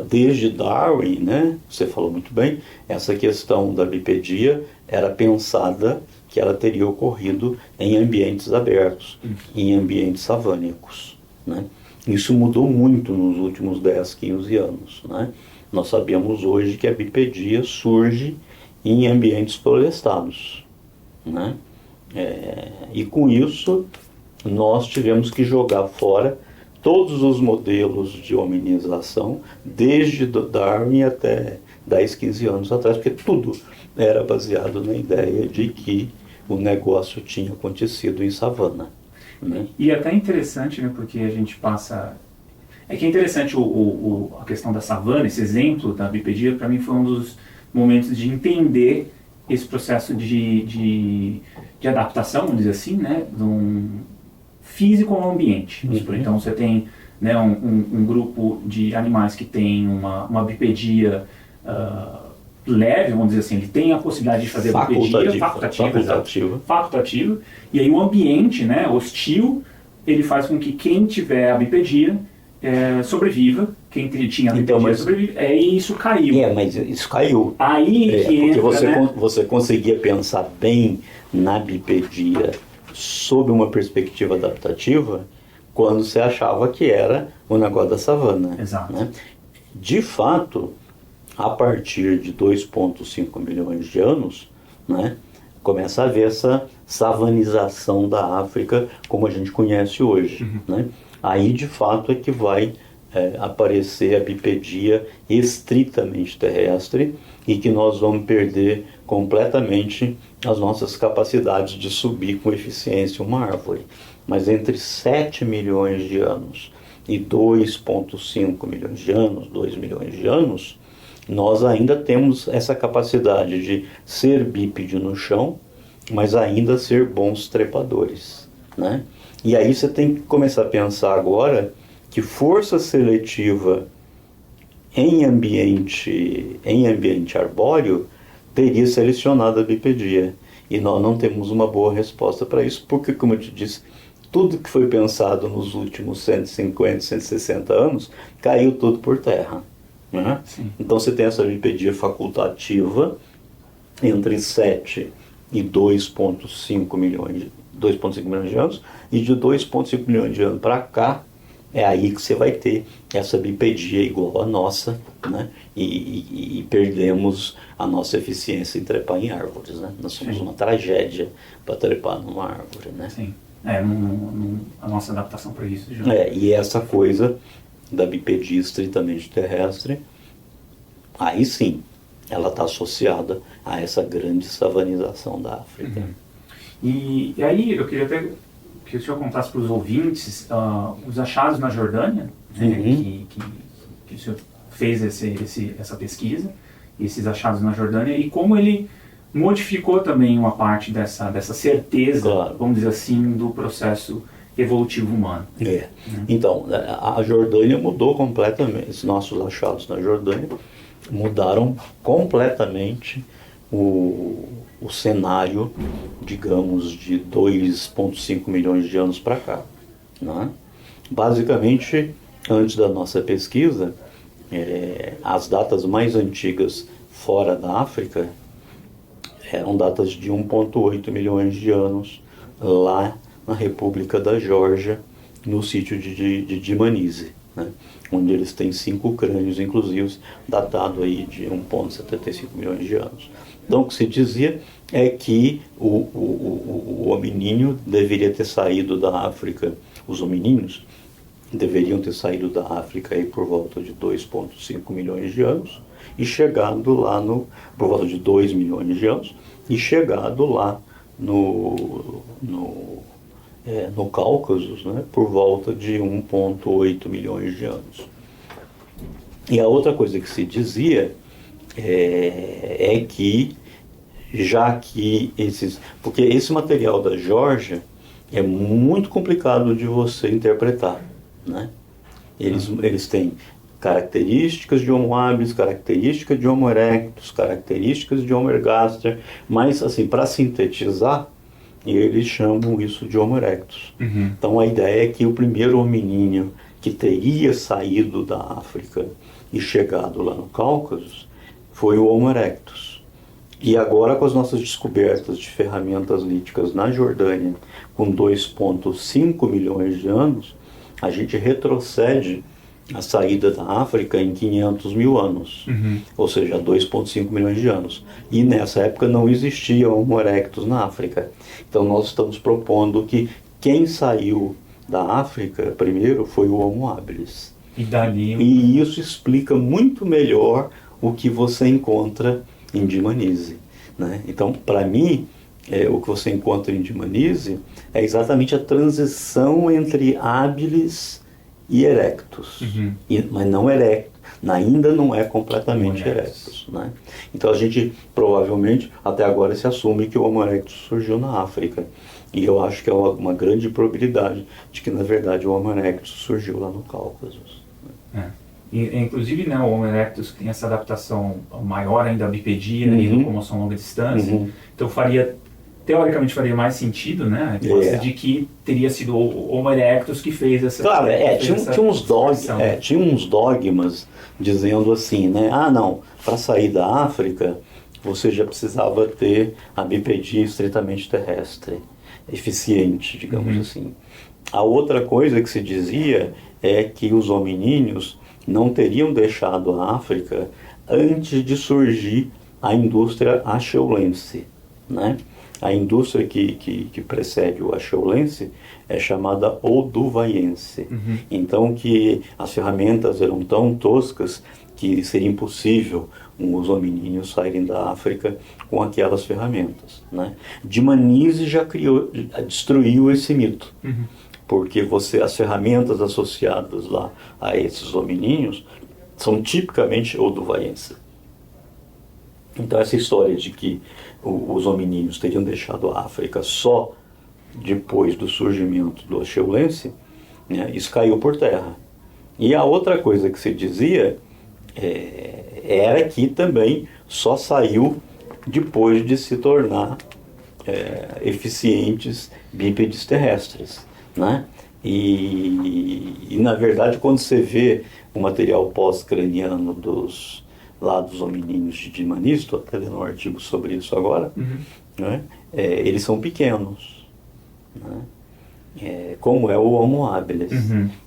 desde Darwin, né? Você falou muito bem, essa questão da bipedia era pensada que ela teria ocorrido em ambientes abertos, em ambientes savânicos, né? Isso mudou muito nos últimos 10, 15 anos, né? Nós sabemos hoje que a bipedia surge em ambientes florestados, né? E com isso nós tivemos que jogar fora todos os modelos de hominização, desde Darwin até 10, 15 anos atrás, porque tudo era baseado na ideia de que o negócio tinha acontecido em savana. Né? E até interessante, né, porque a gente passa... É que é interessante a questão da savana, esse exemplo da bipedia, para mim foi um dos momentos de entender esse processo de adaptação, vamos dizer assim, né, de um físico ao ambiente. Então você tem, né, um grupo de animais que tem uma bipedia leve, vamos dizer assim, ele tem a possibilidade de fazer bipedia facultativa, e aí o ambiente, né, hostil, ele faz com que quem tiver a bipedia sobreviva, quem tinha a bipedia sobrevive, e isso caiu. Mas isso caiu. Aí que porque entra, você conseguia pensar bem na bipedia sob uma perspectiva adaptativa quando você achava que era o negócio da savana. Exato. Né? De fato, a partir de 2,5 milhões de anos, né, começa a haver essa savanização da África como a gente conhece hoje. Né? Aí, de fato, é que vai aparecer a bipedia estritamente terrestre e que nós vamos perder completamente as nossas capacidades de subir com eficiência uma árvore. Mas entre 7 milhões de anos e 2,5 milhões de anos, 2 milhões de anos, nós ainda temos essa capacidade de ser bípede no chão, mas ainda ser bons trepadores. Né? E aí você tem que começar a pensar agora que força seletiva em ambiente arbóreo teria selecionado a bipedia. E nós não temos uma boa resposta para isso, porque, como eu te disse, tudo que foi pensado nos últimos 150, 160 anos, caiu tudo por terra. Né? Então você tem essa bipedia facultativa entre 7 e 2,5 milhões de anos, e de 2,5 milhões de anos para cá, é aí que você vai ter essa bipedia igual a nossa, né? E perdemos a nossa eficiência em trepar em árvores. Né? Nós somos uma tragédia para trepar numa árvore. Né? Sim, a nossa adaptação para isso já. E essa coisa da bipedia estritamente terrestre, aí sim, ela está associada a essa grande savanização da África. E aí eu queria até que o senhor contasse para os ouvintes os achados na Jordânia, né, que o senhor fez essa pesquisa, esses achados na Jordânia, e como ele modificou também uma parte dessa certeza, claro, vamos dizer assim, do processo evolutivo humano. Então, a Jordânia mudou completamente, os nossos achados na Jordânia mudaram completamente o cenário, digamos, de 2,5 milhões de anos para cá. Né? Basicamente, antes da nossa pesquisa, as datas mais antigas fora da África eram datas de 1,8 milhões de anos lá na República da Geórgia, no sítio de Dmanisi, né? Onde eles têm 5 crânios, inclusive, datado aí de 1,75 milhões de anos. Então, o que se dizia é que o hominíneo deveria ter saído da África, os hominíneos deveriam ter saído da África aí por volta de 2,5 milhões de anos e chegado lá por volta de 2 milhões de anos e chegado lá no Cáucaso, né, por volta de 1,8 milhões de anos. E a outra coisa que se dizia é que, já que porque esse material da Geórgia é muito complicado de você interpretar, né? Eles têm características de Homo habilis, características de Homo erectus, características de Homo ergaster, mas, assim, para sintetizar, eles chamam isso de Homo erectus. Então a ideia é que o primeiro hominíneo que teria saído da África e chegado lá no Cáucaso foi o Homo erectus. E agora, com as nossas descobertas de ferramentas líticas na Jordânia, com 2,5 milhões de anos, a gente retrocede a saída da África em 500 mil anos, ou seja, 2,5 milhões de anos. E nessa época não existia Homo erectus na África. Então nós estamos propondo que quem saiu da África primeiro foi o Homo habilis. E isso explica muito melhor o que você encontra em Dmanisi, né? Então, para mim, o que você encontra em Dmanisi é exatamente a transição entre habilis e erectus, mas não erectus, ainda não é completamente erectus, né? Então a gente provavelmente até agora se assume que o Homo erectus surgiu na África, e eu acho que é uma grande probabilidade de que na verdade o Homo erectus surgiu lá no Cáucaso. Inclusive, né, o Homo erectus tem essa adaptação maior ainda à bipedia e locomoção a longa distância, então teoricamente faria mais sentido, né, a hipótese de que teria sido o Homo erectus que fez essa... Claro, tinha uns dogmas dizendo assim, né, não, para sair da África você já precisava ter a bipedia estritamente terrestre, eficiente, digamos assim. A outra coisa que se dizia é que os hominíneos não teriam deixado a África antes de surgir a indústria acheulense, né? A indústria que precede o acheulense é chamada olduvaiense. Então que as ferramentas eram tão toscas que seria impossível os hominíneos saírem da África com aquelas ferramentas, né? Dmanisi já destruiu esse mito. Porque as ferramentas associadas lá a esses hominíneos são tipicamente olduvaienses. Então essa história de que os hominíneos teriam deixado a África só depois do surgimento do acheulense, né, isso caiu por terra. E a outra coisa que se dizia era que também só saiu depois de se tornar eficientes bípedes terrestres, né? E na verdade, quando você vê o material pós-craniano dos hominíneos de Dmanisi, estou até lendo um artigo sobre isso agora, né? Eles são pequenos, né? Como é o Homo habilis.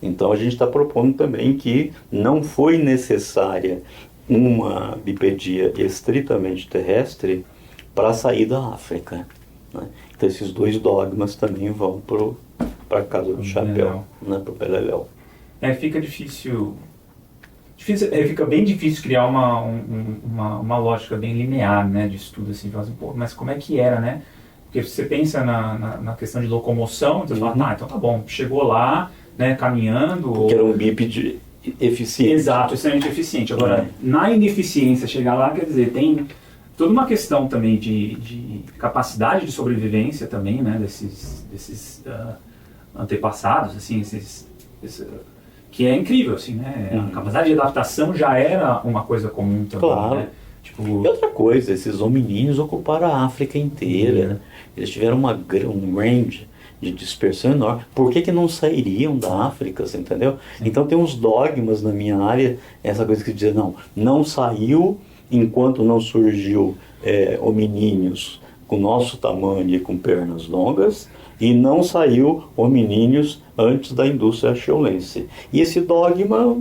Então a gente está propondo também que não foi necessária uma bipedia estritamente terrestre para sair da África, né? Então esses dois dogmas também vão para a casa do chapéu, né, para o Beleléu. Fica fica bem difícil criar uma lógica bem linear, né, de estudo, assim, mas como é que era, né? Porque você pensa na questão de locomoção, então você fala, então tá bom, chegou lá, né, caminhando... Que era um bípede eficiente. Exato, extremamente eficiente. Agora, na ineficiência chegar lá, quer dizer, tem toda uma questão também de capacidade de sobrevivência também, né, desses antepassados, assim, que é incrível, assim, né? A capacidade de adaptação já era uma coisa comum também, claro, né? E outra coisa, esses hominíneos ocuparam a África inteira, eles tiveram um range de dispersão enorme. Por que não sairiam da África, você entendeu? Então tem uns dogmas na minha área, essa coisa que diz, não saiu enquanto não surgiu hominíneos com nosso tamanho e com pernas longas, e não saiu hominíneos antes da indústria acheulense. E esse dogma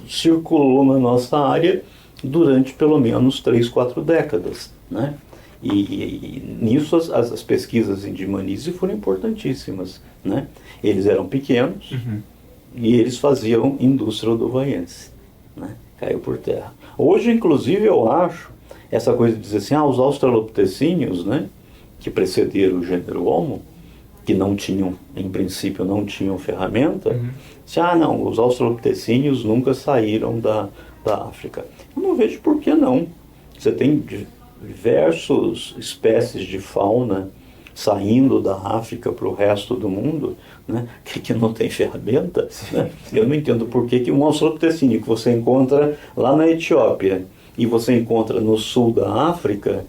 circulou na nossa área durante pelo menos 3, 4 décadas, né? E nisso as pesquisas em Dmanisi foram importantíssimas, né? Eles eram pequenos e eles faziam indústria olduvaiense, né? Caiu por terra. Hoje, inclusive, eu acho essa coisa de dizer assim, os australopitecíneos, né, que precederam o gênero Homo, que não tinham, em princípio, não tinham ferramenta, não, os australopitecíneos nunca saíram da África. Eu não vejo por que não. Você tem diversas espécies de fauna saindo da África para o resto do mundo, né, que não tem ferramenta. Né? Eu não entendo por que um australopitecíneo que você encontra lá na Etiópia e você encontra no sul da África,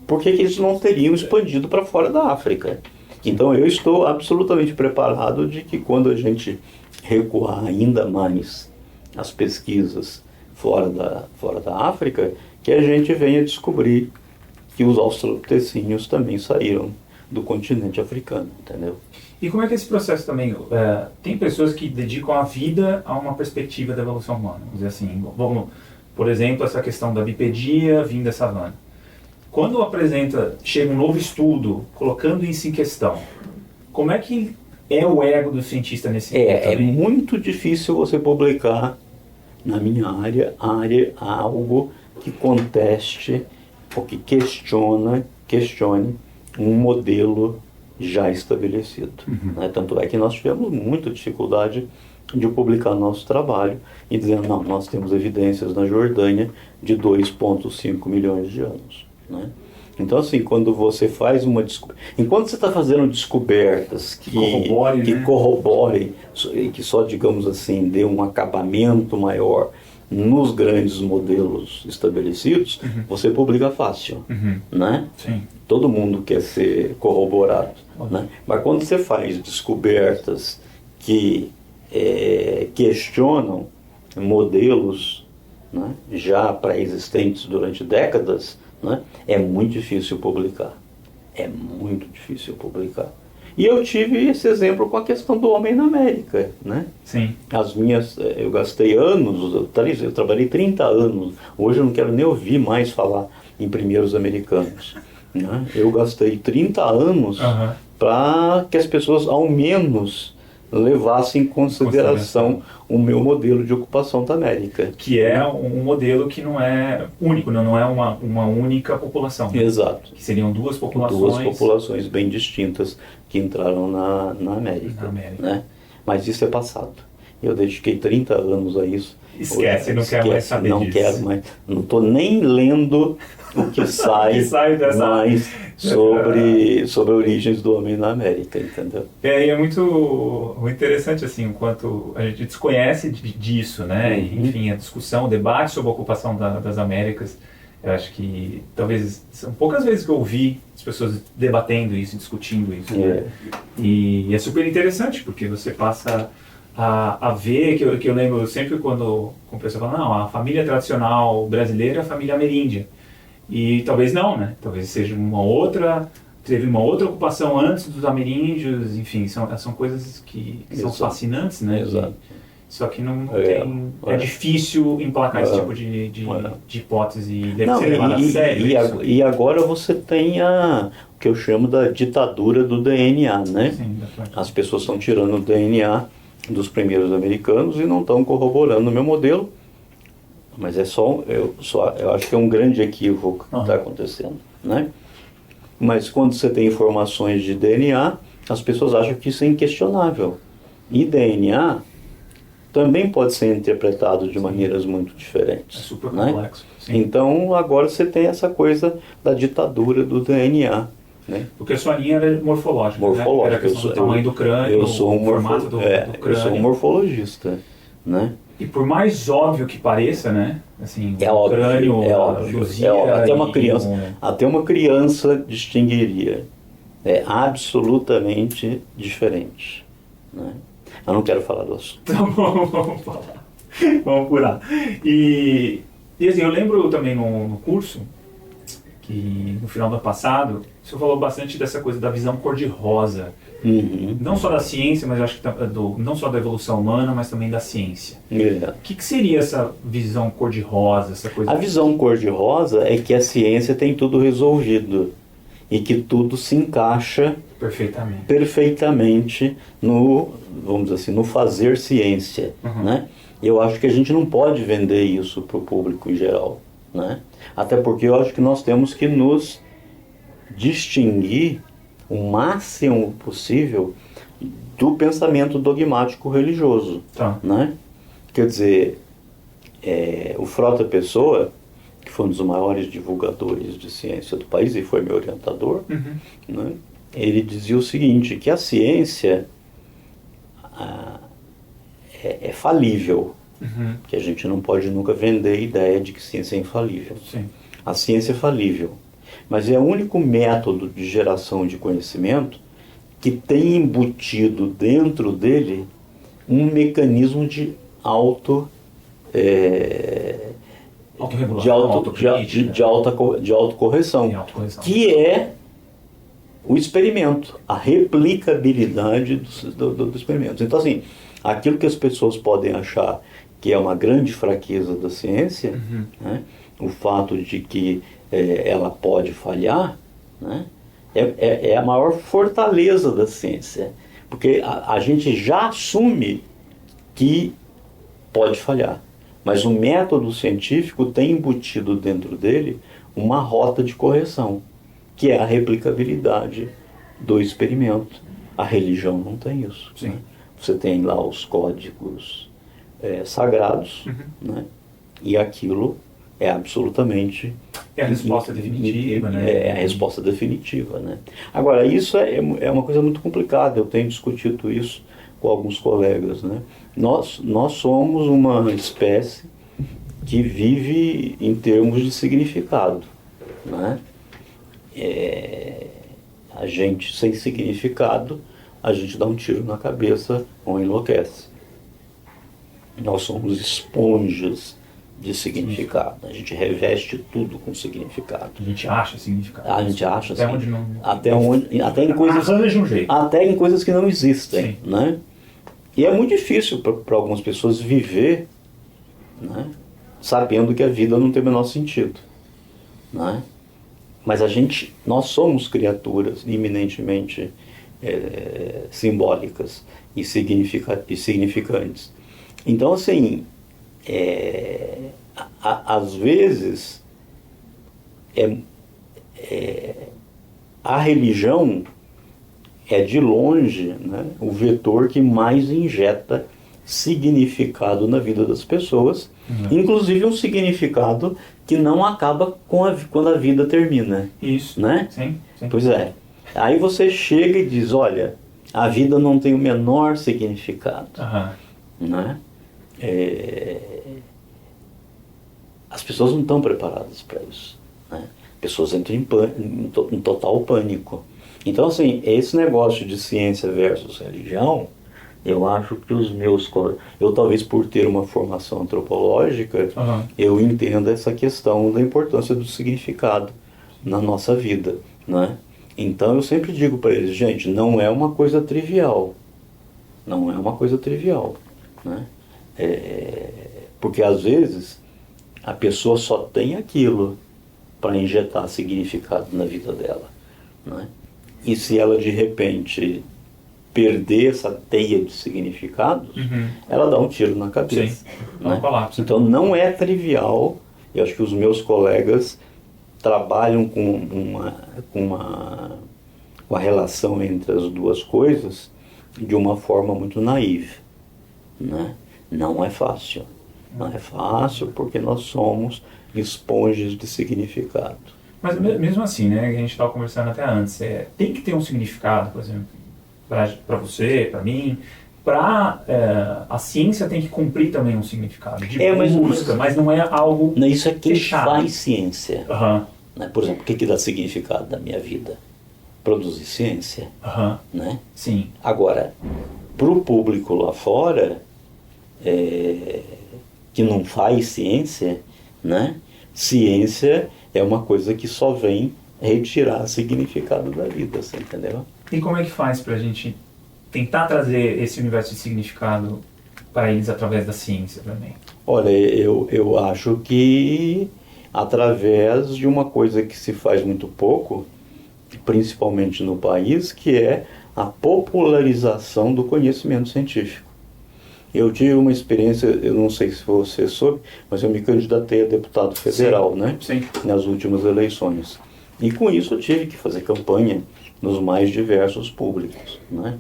por que eles não teriam expandido para fora da África? Então eu estou absolutamente preparado de que quando a gente recuar ainda mais as pesquisas fora da África, que a gente venha descobrir que os australopitecíneos também saíram do continente africano, entendeu? E como é que esse processo também... tem pessoas que dedicam a vida a uma perspectiva da evolução humana. Vamos dizer assim, por exemplo, essa questão da bipedia vindo da savana. Quando chega um novo estudo colocando isso em questão, como é que é o ego do cientista nesse ponto? É muito difícil você publicar, na minha área, algo que conteste ou que questione um modelo já estabelecido. Né? Tanto é que nós tivemos muita dificuldade de publicar nosso trabalho e dizendo, não, nós temos evidências na Jordânia de 2,5 milhões de anos. Né? Então, assim, quando você faz enquanto você está fazendo descobertas que corroborem, e que só, digamos assim, dê um acabamento maior nos grandes modelos estabelecidos, você publica fácil, né? Sim. Todo mundo quer ser corroborado, né? Mas quando você faz descobertas que questionam modelos, né, já pré-existentes durante décadas, né, é muito difícil publicar. É muito difícil publicar. E eu tive esse exemplo com a questão do homem na América, né? Sim. Eu gastei anos, eu trabalhei 30 anos, hoje eu não quero nem ouvir mais falar em primeiros americanos. Né? Eu gastei 30 anos para que as pessoas ao menos levassem em consideração o meu modelo de ocupação da América. Que é um modelo que não é único, não é uma única população. Exato. Que seriam duas populações. Duas populações bem distintas que entraram na América. Né? Mas isso é passado. Eu dediquei 30 anos a isso. Esquece, não quero mais saber disso. Não quero mais. Não estou nem lendo o que sai, mais sobre origens do homem na América, entendeu? E é muito interessante, assim, o quanto a gente desconhece disso, né? E, enfim, a discussão, o debate sobre a ocupação das Américas, eu acho que talvez são poucas vezes que eu ouvi as pessoas debatendo isso, discutindo isso. Né? E é super interessante, porque você passa a ver, que eu lembro sempre quando o pessoal fala, não, a família tradicional brasileira é a família ameríndia. E talvez não, né? Talvez seja teve uma outra ocupação antes dos ameríndios, enfim, são coisas que são fascinantes, né? Exato. Só que não tem... É difícil emplacar esse tipo de hipótese e deve ser levado a sério. E agora você tem o que eu chamo da ditadura do DNA, né? Sim, as pessoas estão tirando o DNA dos primeiros americanos e não estão corroborando o meu modelo. Mas eu acho que é um grande equívoco que está acontecendo, né? Mas quando você tem informações de DNA, as pessoas acham que isso é inquestionável. E DNA também pode ser interpretado de maneiras muito diferentes. É super né? complexo. Sim. Então agora você tem essa coisa da ditadura do DNA. Né? Porque a sua linha era morfológica, né? Era a questão do tamanho do crânio, o formato do crânio. Eu sou um morfologista, né? E por mais óbvio que pareça, né? Assim, é o óbvio, crânio, é óbvio. Até uma criança distinguiria. É absolutamente diferente. Né? Eu não quero falar do assunto. Então vamos falar. Vamos apurar. E E assim, eu lembro também no curso, que no final do ano passado, o senhor falou bastante dessa coisa da visão cor-de-rosa. Não só da ciência, mas eu acho que não só da evolução humana, mas também da ciência. O que seria essa visão cor-de-rosa, essa coisa? A visão cor-de-rosa é que a ciência tem tudo resolvido e que tudo se encaixa perfeitamente no, vamos dizer assim, no fazer ciência, né? Eu acho que a gente não pode vender isso para o público em geral, né? Até porque eu acho que nós temos que nos distinguir o máximo possível do pensamento dogmático religioso, né? Quer dizer, o Frota Pessoa, que foi um dos maiores divulgadores de ciência do país e foi meu orientador, né? Ele dizia o seguinte, que a ciência é falível, que a gente não pode nunca vender a ideia de que ciência é infalível. Sim. A ciência é falível, mas é o único método de geração de conhecimento que tem embutido dentro dele um mecanismo de autocorreção, que é o experimento, a replicabilidade do experimento. Então, assim, aquilo que as pessoas podem achar que é uma grande fraqueza da ciência, né, o fato de que ela pode falhar, né, é a maior fortaleza da ciência, porque a gente já assume que pode falhar, mas o método científico tem embutido dentro dele uma rota de correção, que é a replicabilidade do experimento. A religião não tem isso. Né? Você tem lá os códigos sagrados, né? E aquilo é absolutamente... É a resposta definitiva, né? É a resposta definitiva, né? Agora, isso é uma coisa muito complicada. Eu tenho discutido isso com alguns colegas, né? Nós somos uma espécie que vive em termos de significado, né? A gente, sem significado, a gente dá um tiro na cabeça ou enlouquece. Nós somos esponjas de significado. A gente reveste tudo com significado. A gente acha significado. A gente acha até assim, onde não... até em coisas que não existem, né? E é muito difícil para algumas pessoas viver, né, sabendo que a vida não tem o menor sentido, né? Mas nós somos criaturas eminentemente simbólicas e significantes. Então, assim, às vezes, a religião é de longe, né, o vetor que mais injeta significado na vida das pessoas, inclusive um significado que não acaba quando a vida termina. Isso, né? Sim. Pois é. Aí você chega e diz, olha, a vida não tem o menor significado. Né? As pessoas não estão preparadas para isso. Né? Pessoas entram em total pânico. Então, assim, esse negócio de ciência versus religião, eu acho que os meus colegas... Eu, talvez por ter uma formação antropológica, eu entendo essa questão da importância do significado na nossa vida, né? Então, eu sempre digo para eles, gente, não é uma coisa trivial. Não é uma coisa trivial, né? Porque, às vezes, a pessoa só tem aquilo para injetar significado na vida dela, né? E se ela, de repente, perder essa teia de significados, ela dá um tiro na cabeça. Né? Então, não é trivial. Eu acho que os meus colegas trabalham com a relação entre as duas coisas de uma forma muito naiva, né? Não é fácil. Não é fácil porque nós somos esponjas de significado. Mas mesmo assim, né, a gente estava conversando até antes, tem que ter um significado, por exemplo, para você, para mim, a ciência tem que cumprir também um significado de busca, mas não é algo isso é quem fechado. Faz ciência. Né? Por exemplo, o que dá significado da minha vida? Produzir ciência. Né? Sim. Agora, para o público lá fora, que não faz ciência, né? Ciência é uma coisa que só vem retirar significado da vida, você entendeu? E como é que faz para a gente tentar trazer esse universo de significado para eles através da ciência também? Olha, eu acho que através de uma coisa que se faz muito pouco, principalmente no país, que é a popularização do conhecimento científico. Eu tive uma experiência, eu não sei se você soube, mas eu me candidatei a deputado federal, Sim. né? Sim. Nas últimas eleições. E com isso eu tive que fazer campanha nos mais diversos públicos, né?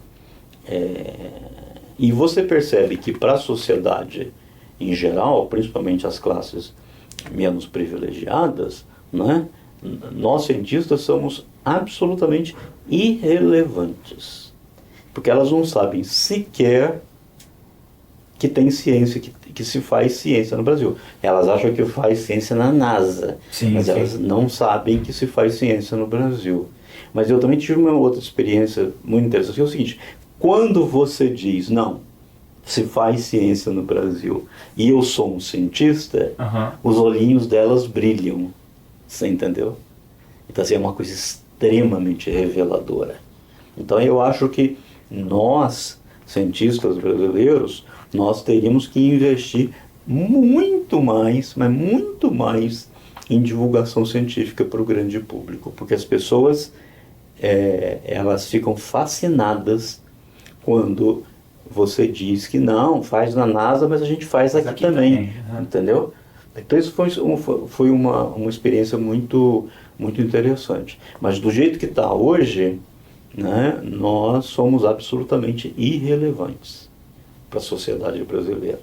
E você percebe que para a sociedade em geral, principalmente as classes menos privilegiadas, né? Nós cientistas somos absolutamente irrelevantes, porque elas não sabem sequer que tem ciência, que se faz ciência no Brasil. Elas acham que faz ciência na NASA, mas elas não sabem que se faz ciência no Brasil. Mas eu também tive uma outra experiência muito interessante, que é o seguinte: quando você diz, não, se faz ciência no Brasil, e eu sou um cientista, os olhinhos delas brilham, você entendeu? Então, assim, é uma coisa extremamente reveladora. Então, eu acho que nós, cientistas brasileiros, nós teríamos que investir muito mais, mas muito mais, em divulgação científica para o grande público, porque as pessoas, elas ficam fascinadas quando você diz que não, faz na NASA, mas a gente faz aqui também. Entendeu? Então isso foi uma experiência muito, muito interessante. Mas do jeito que está hoje, né, nós somos absolutamente irrelevantes para a sociedade brasileira.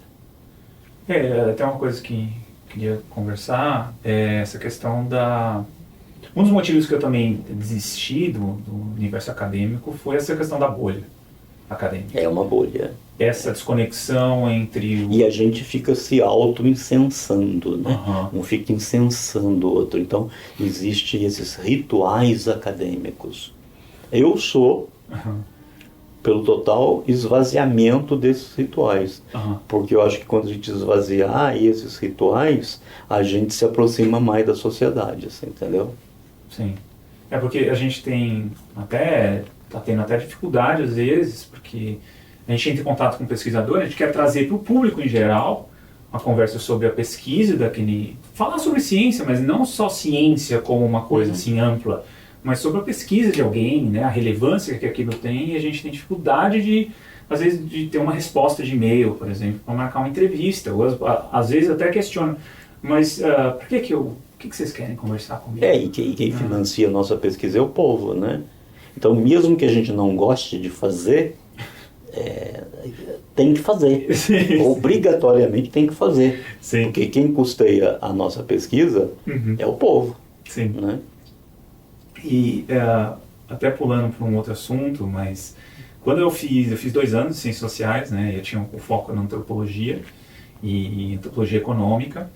Até uma coisa que queria conversar é essa questão da... Um dos motivos que eu também desisti do universo acadêmico foi essa questão da bolha acadêmica. É uma bolha. Essa desconexão entre E a gente fica se auto-incensando, né? Um fica incensando o outro. Então, existem esses rituais acadêmicos. Eu sou pelo total esvaziamento desses rituais. Porque eu acho que quando a gente esvaziar esses rituais, a gente se aproxima mais da sociedade, assim, entendeu? Sim. É porque a gente está tendo até dificuldade às vezes, porque a gente entra em contato com o pesquisador, a gente quer trazer para o público em geral uma conversa sobre a pesquisa falar sobre ciência, mas não só ciência como uma coisa assim ampla, mas sobre a pesquisa de alguém, né, a relevância que aquilo tem, e a gente tem dificuldade às vezes, de ter uma resposta de e-mail, por exemplo, para marcar uma entrevista, ou às vezes até questiona, mas por que vocês querem conversar comigo? E quem financia a nossa pesquisa é o povo, né? Então, mesmo que a gente não goste de fazer, tem que fazer. Sim. Obrigatoriamente tem que fazer. Sim. Porque quem custeia a nossa pesquisa é o povo. Sim. Né? E até pulando para um outro assunto, mas quando eu fiz 2 anos de Ciências Sociais, né, eu tinha um foco na antropologia e antropologia econômica.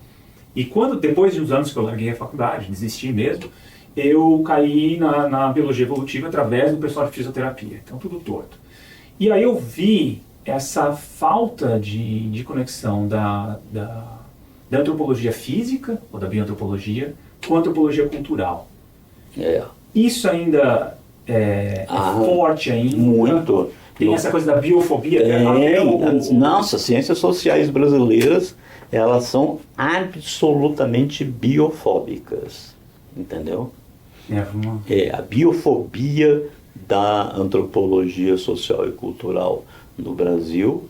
E depois de uns anos que eu larguei a faculdade, desisti mesmo, eu caí na biologia evolutiva através do pessoal de fisioterapia, então tudo torto. E aí eu vi essa falta de conexão da antropologia física, ou da bioantropologia, com a antropologia cultural. Isso ainda é forte ainda? Muito. Tem essa coisa da biofobia? Nossa, ciências sociais brasileiras, elas são absolutamente biofóbicas, entendeu? A biofobia da antropologia social e cultural no Brasil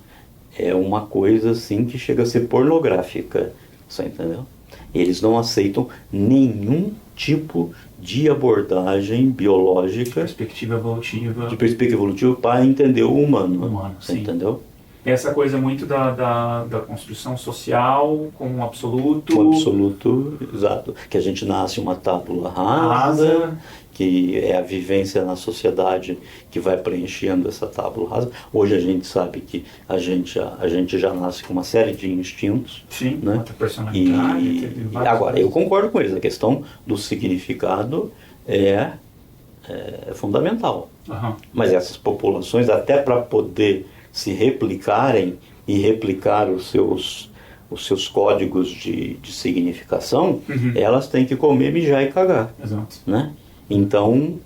é uma coisa assim que chega a ser pornográfica, você entendeu? Eles não aceitam nenhum tipo de abordagem biológica, de perspectiva evolutiva para entender o humano, sim. Entendeu? Essa coisa muito da construção social como um absoluto. Um absoluto, exato. Que a gente nasce uma tábula rasa, que é a vivência na sociedade que vai preenchendo essa tábula rasa. Hoje a gente sabe que a gente já nasce com uma série de instintos. Sim, né? Outra personalidade. E agora, eu concordo com eles. A questão do significado é fundamental. Mas essas populações, até para poder se replicarem e replicar os os seus códigos de significação, elas têm que comer, mijar e cagar. Exato. Né? Então,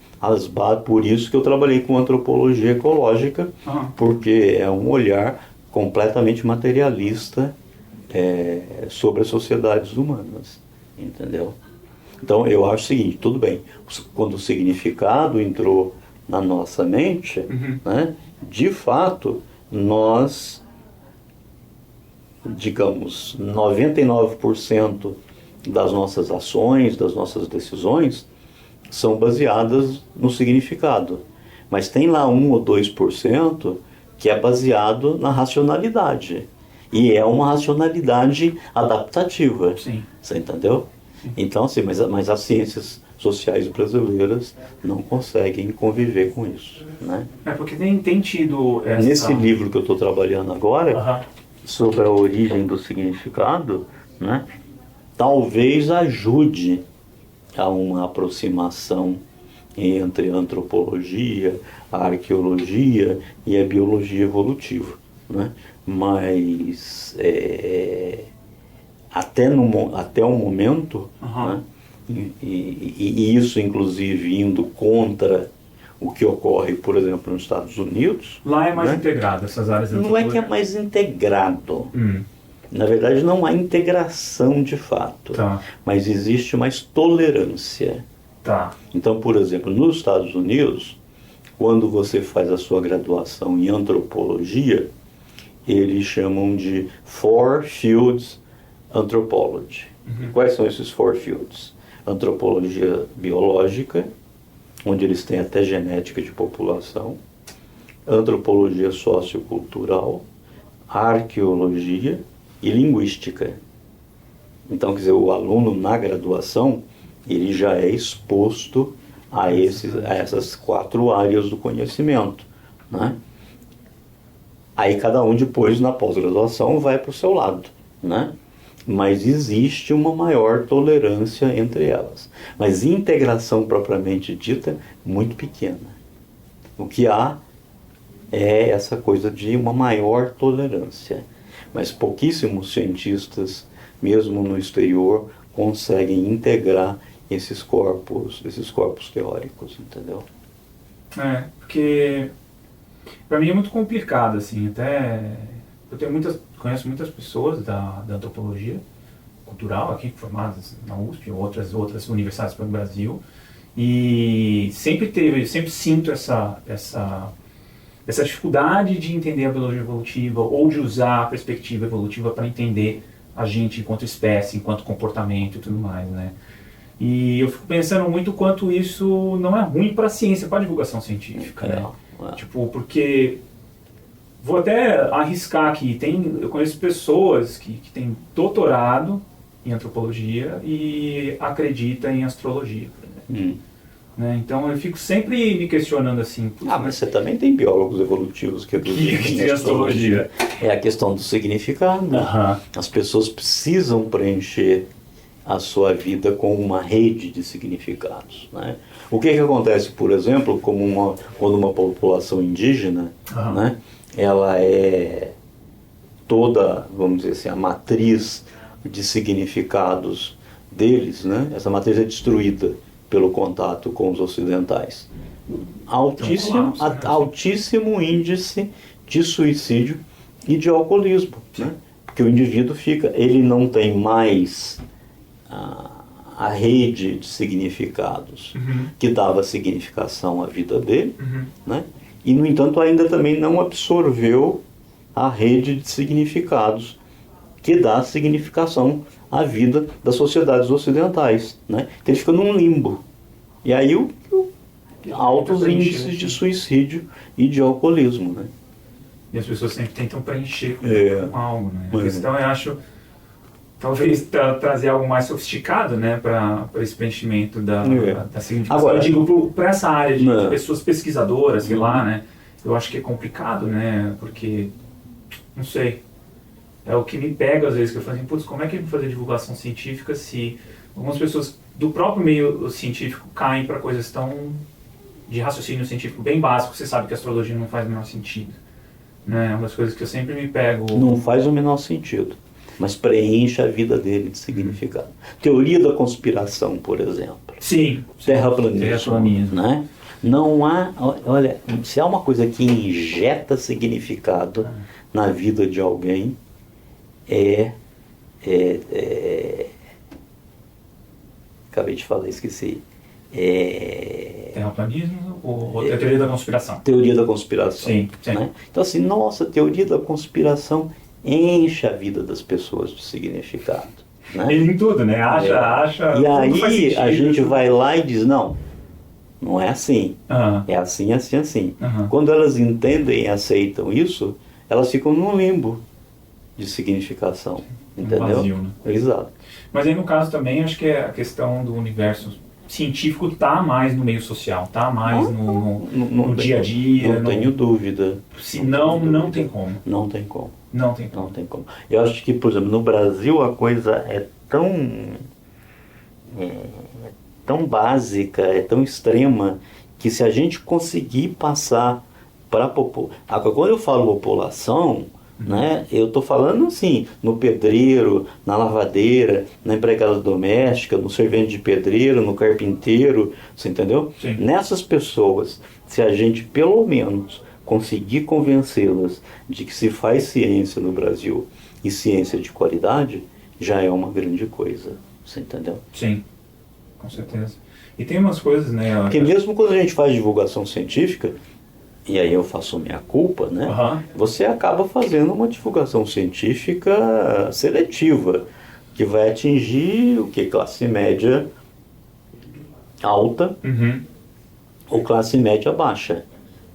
por isso que eu trabalhei com antropologia ecológica, porque é um olhar completamente materialista sobre as sociedades humanas, entendeu? Então, eu acho o seguinte, tudo bem, quando o significado entrou na nossa mente, né, de fato, nós, digamos, 99% das nossas ações, das nossas decisões, são baseadas no significado. Mas tem lá 1 ou 2% que é baseado na racionalidade. E é uma racionalidade adaptativa. Sim. Você entendeu? Sim. Então, assim, mas as ciências sociais brasileiras não conseguem conviver com isso, né? Porque tem tido essa... Nesse livro que eu estou trabalhando agora, sobre a origem do significado, né, talvez ajude a uma aproximação entre a antropologia, a arqueologia e a biologia evolutiva, né? Mas até o momento, né, e isso inclusive indo contra o que ocorre, por exemplo, nos Estados Unidos. Lá é mais, né, integrado, essas áreas. Não é que é mais integrado. Na verdade, não há integração de fato, mas existe mais tolerância. Então, por exemplo, nos Estados Unidos, quando você faz a sua graduação em antropologia, eles chamam de Four Fields Anthropology. Quais são esses Four Fields? Antropologia biológica, onde eles têm até genética de população, antropologia sociocultural, arqueologia e linguística. Então, quer dizer, o aluno na graduação, ele já é exposto a essas 4 áreas do conhecimento, né? Aí cada um depois, na pós-graduação, vai para o seu lado, né? Mas existe uma maior tolerância entre elas. Mas integração propriamente dita, muito pequena. O que há é essa coisa de uma maior tolerância. Mas pouquíssimos cientistas, mesmo no exterior, conseguem integrar esses corpos teóricos, entendeu? Porque para mim é muito complicado, assim, até eu conheço muitas pessoas da antropologia cultural aqui, formadas na USP ou outras universidades pelo Brasil, e sempre sinto essa dificuldade de entender a biologia evolutiva ou de usar a perspectiva evolutiva para entender a gente enquanto espécie, enquanto comportamento e tudo mais, né? E eu fico pensando muito quanto isso não é ruim para a ciência, para a divulgação científica, né? Tipo, porque vou até arriscar aqui, eu conheço pessoas que têm doutorado em antropologia e acreditam em astrologia, por exemplo. Né? Então eu fico sempre me questionando assim... mas você também tem biólogos evolutivos que acreditam em astrologia. É a questão do significado. As pessoas precisam preencher a sua vida com uma rede de significados, né? O que acontece, por exemplo, quando uma população indígena, né, ela é toda, vamos dizer assim, a matriz de significados deles, né, essa matriz é destruída pelo contato com os ocidentais. Altíssimo índice de suicídio e de alcoolismo, né? Porque o indivíduo ele não tem mais a rede de significados que dava significação à vida dele, né? E, no entanto, ainda também não absorveu a rede de significados que dá significação à vida das sociedades ocidentais, né? Então ele fica num limbo. E aí altos índices de suicídio e de alcoolismo, né? E as pessoas sempre tentam preencher com algo, né? A questão, eu acho, talvez trazer algo mais sofisticado, né, para esse preenchimento da significação. Agora, eu digo para essa área de pessoas pesquisadoras, sei lá, né? Eu acho que é complicado, né? Porque, não sei, é o que me pega às vezes, que eu falo assim, putz, como é que eu vou fazer divulgação científica se algumas pessoas do próprio meio científico caem para coisas tão de raciocínio científico bem básico, você sabe que a astrologia não faz o menor sentido, né? É uma das coisas que eu sempre me pego... Não faz o menor sentido. mas preenche a vida dele de significado. Teoria da conspiração, por exemplo. Sim. Terraplanismo. Né? Não há, olha, se há uma coisa que injeta significado na vida de alguém, acabei de falar, esqueci. Terraplanismo ou a teoria da conspiração? Teoria da conspiração. Sim, sim. Né? Então assim, nossa, teoria da conspiração enche a vida das pessoas de significado. Né? Em tudo, né? Acha. E aí a gente vai lá e diz, não é assim. É assim, assim, assim. Quando elas entendem e aceitam isso, elas ficam num limbo de significação. Entendeu? Vazio, né? Exato. Mas aí no caso também, acho que a questão do universo científico está mais no meio social, está mais no dia a dia. Não tenho dúvida. Se não tem como. Não tem como. Não tem como. Eu acho que, por exemplo, no Brasil a coisa é tão básica, é tão extrema, que se a gente conseguir passar para a população... Quando eu falo população, né, eu estou falando assim, no pedreiro, na lavadeira, na empregada doméstica, no servente de pedreiro, no carpinteiro, você entendeu? Sim. Nessas pessoas, se a gente pelo menos conseguir convencê-las de que se faz ciência no Brasil e ciência de qualidade, já é uma grande coisa, você entendeu? Sim, com certeza. E tem umas coisas, né? Porque mesmo quando a gente faz divulgação científica, e aí eu faço minha culpa, né? Você acaba fazendo uma divulgação científica seletiva, que vai atingir o que? Classe média alta ou classe média baixa.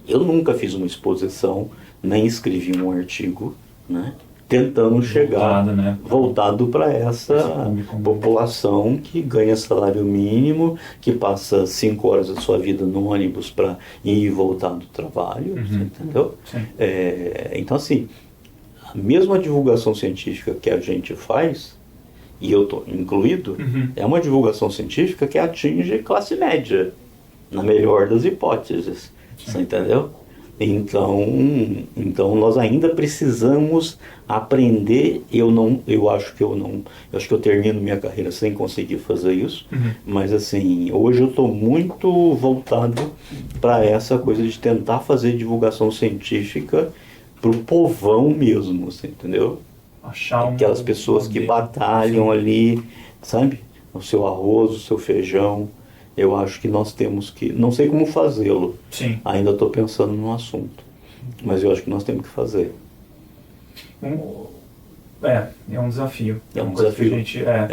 Eu nunca fiz uma exposição, nem escrevi um artigo, né? Tentando chegar voltado para essa população que ganha salário mínimo, que passa 5 horas da sua vida no ônibus para ir e voltar do trabalho, entendeu? Então assim, a mesma divulgação científica que a gente faz, e eu estou incluído, é uma divulgação científica que atinge classe média, na melhor das hipóteses, você entendeu? Então nós ainda precisamos aprender. Eu acho que eu termino minha carreira sem conseguir fazer isso, mas assim, hoje eu estou muito voltado para essa coisa de tentar fazer divulgação científica para o povão mesmo, você entendeu? Aquelas pessoas que batalham ali, sabe? O seu arroz, o seu feijão. Eu acho que nós temos que... Não sei como fazê-lo. Ainda estou pensando no assunto. Mas eu acho que nós temos que fazer. É um desafio. É um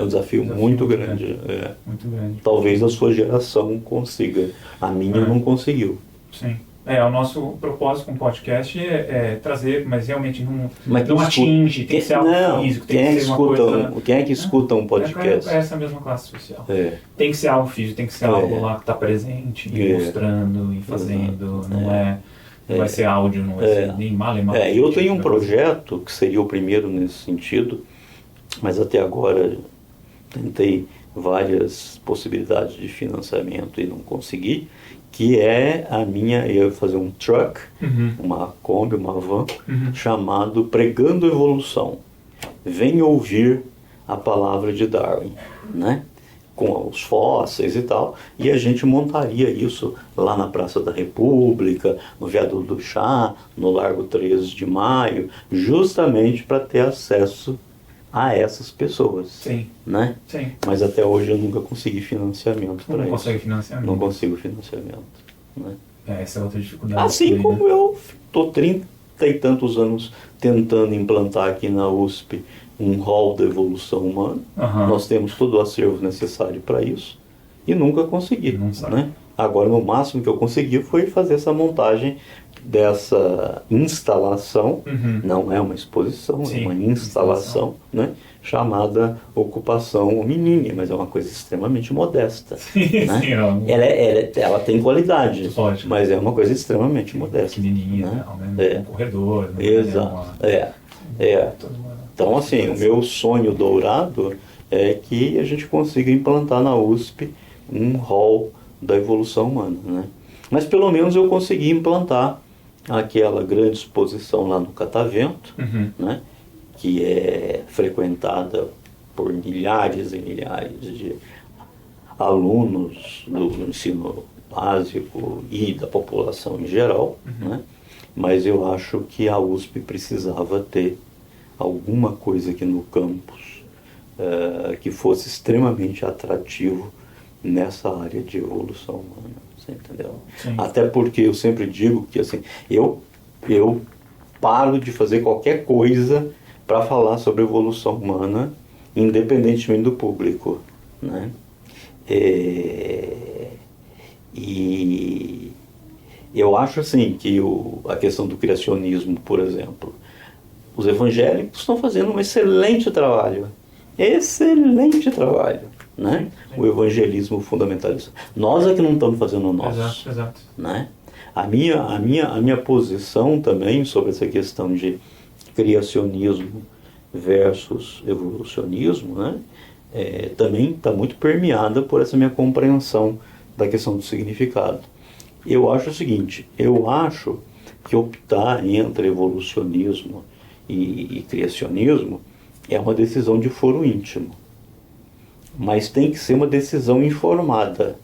desafio muito grande. Muito grande. Talvez a sua geração consiga. A minha não conseguiu. Sim. O nosso propósito com o podcast é trazer, mas realmente não atinge, tem que ser algo físico, tem que ser uma coisa... Quem é que escuta um podcast? É essa mesma classe social. Tem que ser algo físico, tem que ser algo lá que está presente, mostrando e fazendo, não vai ser áudio, não vai ser nem mal. Eu tenho um projeto que seria o primeiro nesse sentido, mas até agora tentei várias possibilidades de financiamento e não consegui, que é eu ia fazer um truck, uma Kombi, uma van, chamado Pregando Evolução. Venha ouvir a palavra de Darwin, né? Com os fósseis e tal, e a gente montaria isso lá na Praça da República, no Viaduto do Chá, no Largo 13 de Maio, justamente para ter acesso a essas pessoas, né? Mas até hoje eu nunca consegui financiamento para isso. Não consegue financiamento? Não consigo financiamento, né? Essa é outra dificuldade. Assim como eu estou 30 e tantos anos tentando implantar aqui na USP um hall da evolução humana. Nós temos todo o acervo necessário para isso e nunca consegui, né? Agora, no máximo que eu consegui foi fazer essa montagem dessa instalação, não é uma exposição, é uma instalação, né? Chamada Ocupação Hominini, mas é uma coisa extremamente modesta. Né? Ela tem qualidade, mas é uma coisa extremamente modesta. Pequenininha, né? Um corredor. Exato. Então, assim, o meu sonho dourado é que a gente consiga implantar na USP um hall da evolução humana, né? Mas pelo menos eu consegui implantar aquela grande exposição lá no Catavento, né? que é frequentada por milhares e milhares de alunos do ensino básico e da população em geral, né? Mas eu acho que a USP precisava ter alguma coisa aqui no campus que fosse extremamente atrativo nessa área de evolução humana, você entendeu? Sim. Até porque eu sempre digo que assim, eu paro de fazer qualquer coisa para falar sobre evolução humana, independentemente do público, né? E eu acho assim que a questão do criacionismo, por exemplo, os evangélicos estão fazendo um excelente trabalho, né? O evangelismo fundamentalista. Nós é que não estamos fazendo o nosso. Exato. Né? A minha posição também sobre essa questão de criacionismo versus evolucionismo, né? Também está muito permeada por essa minha compreensão da questão do significado. Eu acho o seguinte, eu acho que optar entre evolucionismo e criacionismo é uma decisão de foro íntimo, mas tem que ser uma decisão informada.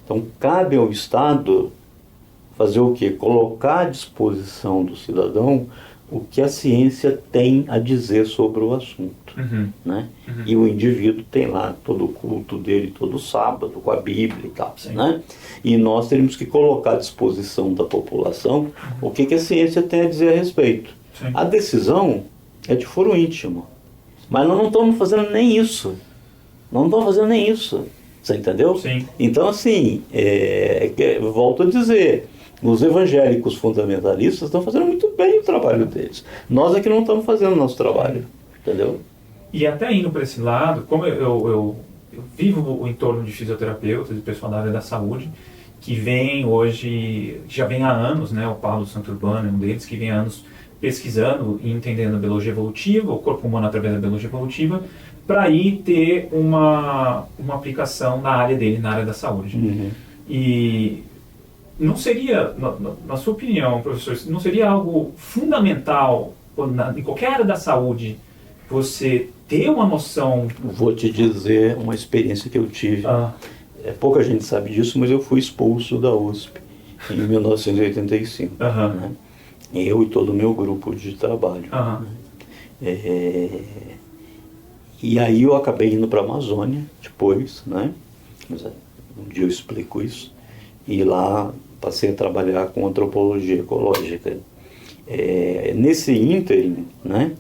Então cabe ao Estado fazer o quê? Colocar à disposição do cidadão o que a ciência tem a dizer sobre o assunto. Né? E o indivíduo tem lá todo o culto dele todo sábado, com a Bíblia e tal. Né? E nós teríamos que colocar à disposição da população o que a ciência tem a dizer a respeito. Sim. A decisão é de foro íntimo. Mas nós não estamos fazendo nem isso. Você entendeu? Sim. Então, assim, volto a dizer, os evangélicos fundamentalistas estão fazendo muito bem o trabalho deles. Nós é que não estamos fazendo o nosso trabalho, entendeu? E até indo para esse lado, como eu vivo o entorno de fisioterapeutas e pessoal da área da saúde, que vem hoje, já vem há anos, né, o Paulo Santurbano é um deles, que vem há anos pesquisando e entendendo a biologia evolutiva, o corpo humano através da biologia evolutiva, para aí ter uma aplicação na área dele, na área da saúde. E não seria, na sua opinião, professor, não seria algo fundamental em qualquer área da saúde você ter uma noção... Vou te dizer uma experiência que eu tive. Pouca gente sabe disso, mas eu fui expulso da USP em 1985. Né? Eu e todo o meu grupo de trabalho. Né? E aí eu acabei indo para a Amazônia depois, né? Mas um dia eu explico isso. E lá passei a trabalhar com antropologia ecológica. Nesse ínterim, né?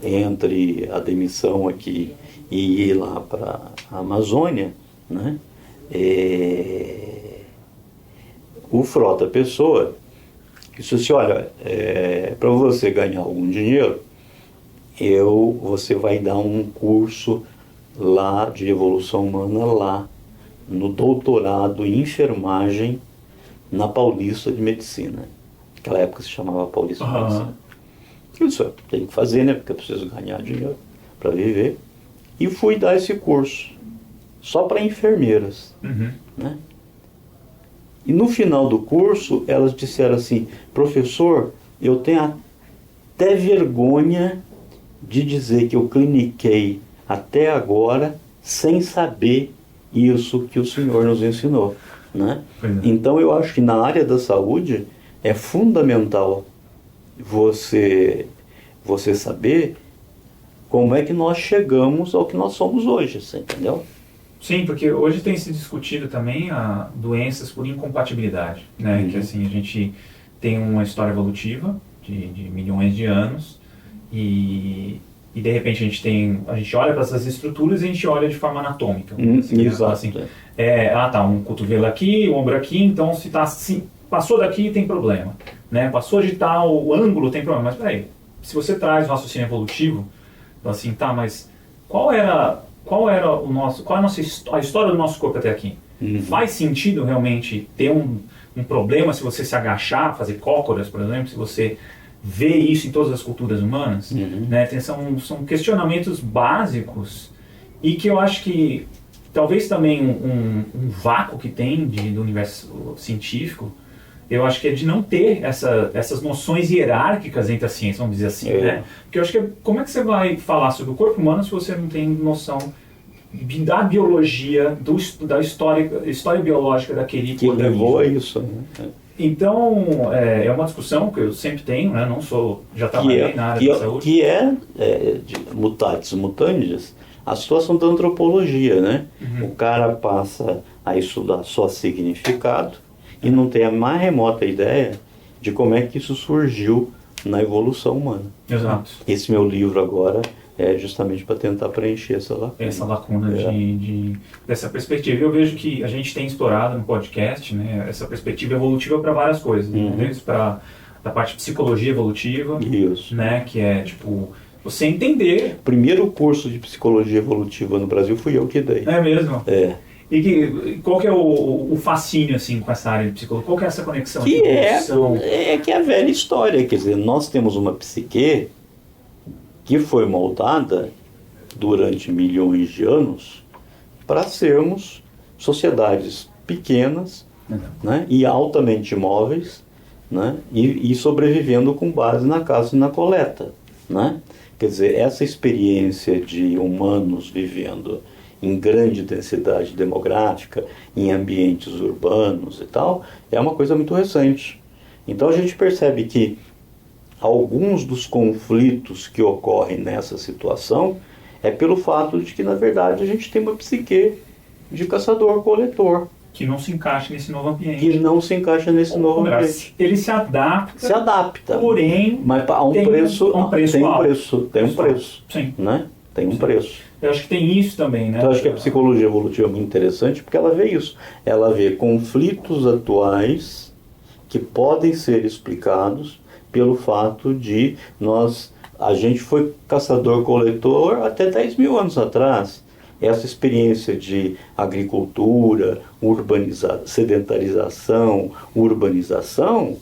Entre a demissão aqui e ir lá para a Amazônia, né? O Frota Pessoa disse assim, olha, para você ganhar algum dinheiro, você vai dar um curso lá de evolução humana lá, no doutorado em enfermagem na Paulista de Medicina. Naquela época se chamava Paulista de Medicina. Eu disse, tem que fazer, né? Porque eu preciso ganhar dinheiro para viver. E fui dar esse curso, só para enfermeiras. Né? E no final do curso, elas disseram assim, professor, eu tenho até vergonha de dizer que eu cliniquei até agora sem saber isso que o senhor nos ensinou. Né? Então eu acho que na área da saúde é fundamental você saber como é que nós chegamos ao que nós somos hoje, você entendeu? Sim, porque hoje tem se discutido também doenças por incompatibilidade, né? Que assim, a gente tem uma história evolutiva de milhões de anos e de repente a gente olha para essas estruturas e a gente olha de forma anatômica. Exato. Assim, um cotovelo aqui, um ombro aqui, então se tá assim, passou daqui tem problema, né? Passou de tal ângulo tem problema, mas peraí, se você traz o raciocínio evolutivo, assim, tá, mas qual é a história do nosso corpo até aqui? Faz sentido realmente ter um problema se você se agachar, fazer cócoras, por exemplo, se você vê isso em todas as culturas humanas? Né? São questionamentos básicos e que eu acho que talvez também um vácuo que tem do universo científico eu acho que é de não ter essas noções hierárquicas entre a ciência, vamos dizer assim, né? Porque eu acho que como é que você vai falar sobre o corpo humano se você não tem noção da biologia, da história biológica daquele que levou a isso, né? Então, é uma discussão que eu sempre tenho, né? Já trabalhei na área da saúde. Que de mutatis mutandis, a situação da antropologia, né? O cara passa a estudar só significado e não tem a mais remota ideia de como é que isso surgiu na evolução humana. Exato. Esse meu livro agora é justamente para tentar preencher essa lacuna. Essa lacuna dessa perspectiva. Eu vejo que a gente tem explorado no podcast, né, essa perspectiva evolutiva para várias coisas, né, para da parte de psicologia evolutiva, isso, né, que é tipo você entender. O primeiro curso de psicologia evolutiva no Brasil fui eu que dei. É mesmo? É. E qual que é o fascínio assim com essa área de psicologia? Qual que é essa conexão? Que que é a velha história, quer dizer, nós temos uma psique que foi moldada durante milhões de anos para sermos sociedades pequenas, né, e altamente móveis, né, e sobrevivendo com base na caça e na coleta, né? Quer dizer, essa experiência de humanos vivendo em grande densidade demográfica, em ambientes urbanos e tal, é uma coisa muito recente. Então a gente percebe que alguns dos conflitos que ocorrem nessa situação é pelo fato de que, na verdade, a gente tem uma psique de caçador-coletor. Que não se encaixa nesse novo ambiente. Que não se encaixa nesse novo ambiente. Ele se adapta. Se adapta. Porém, mas a tem um preço alto. Tem um preço. Sim. Né? Tem um preço. Eu acho que tem isso também, né? Então, eu acho que a psicologia evolutiva é muito interessante porque ela vê isso. Ela vê conflitos atuais que podem ser explicados pelo fato de a gente foi caçador-coletor até 10 mil anos atrás. Essa experiência de agricultura, sedentarização, urbanização,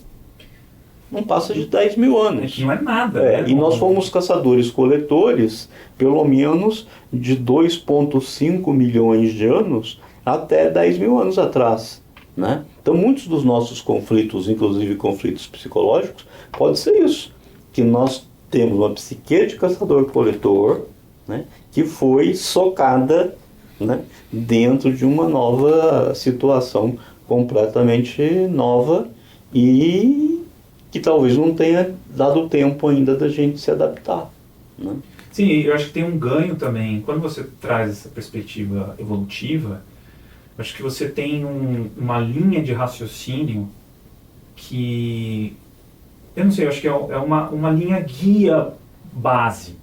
não passa de 10 mil anos. Não é nada. Né? E nós fomos caçadores-coletores pelo menos de 2,5 milhões de anos até 10 mil anos atrás. Né? Então muitos dos nossos conflitos, inclusive conflitos psicológicos, pode ser isso, que nós temos uma psique de caçador-coletor, né, que foi socada, né, dentro de uma nova situação completamente nova e que talvez não tenha dado tempo ainda da gente se adaptar. Né? Sim, eu acho que tem um ganho também, quando você traz essa perspectiva evolutiva, acho que você tem uma linha de raciocínio que, eu não sei, eu acho que é uma linha guia base,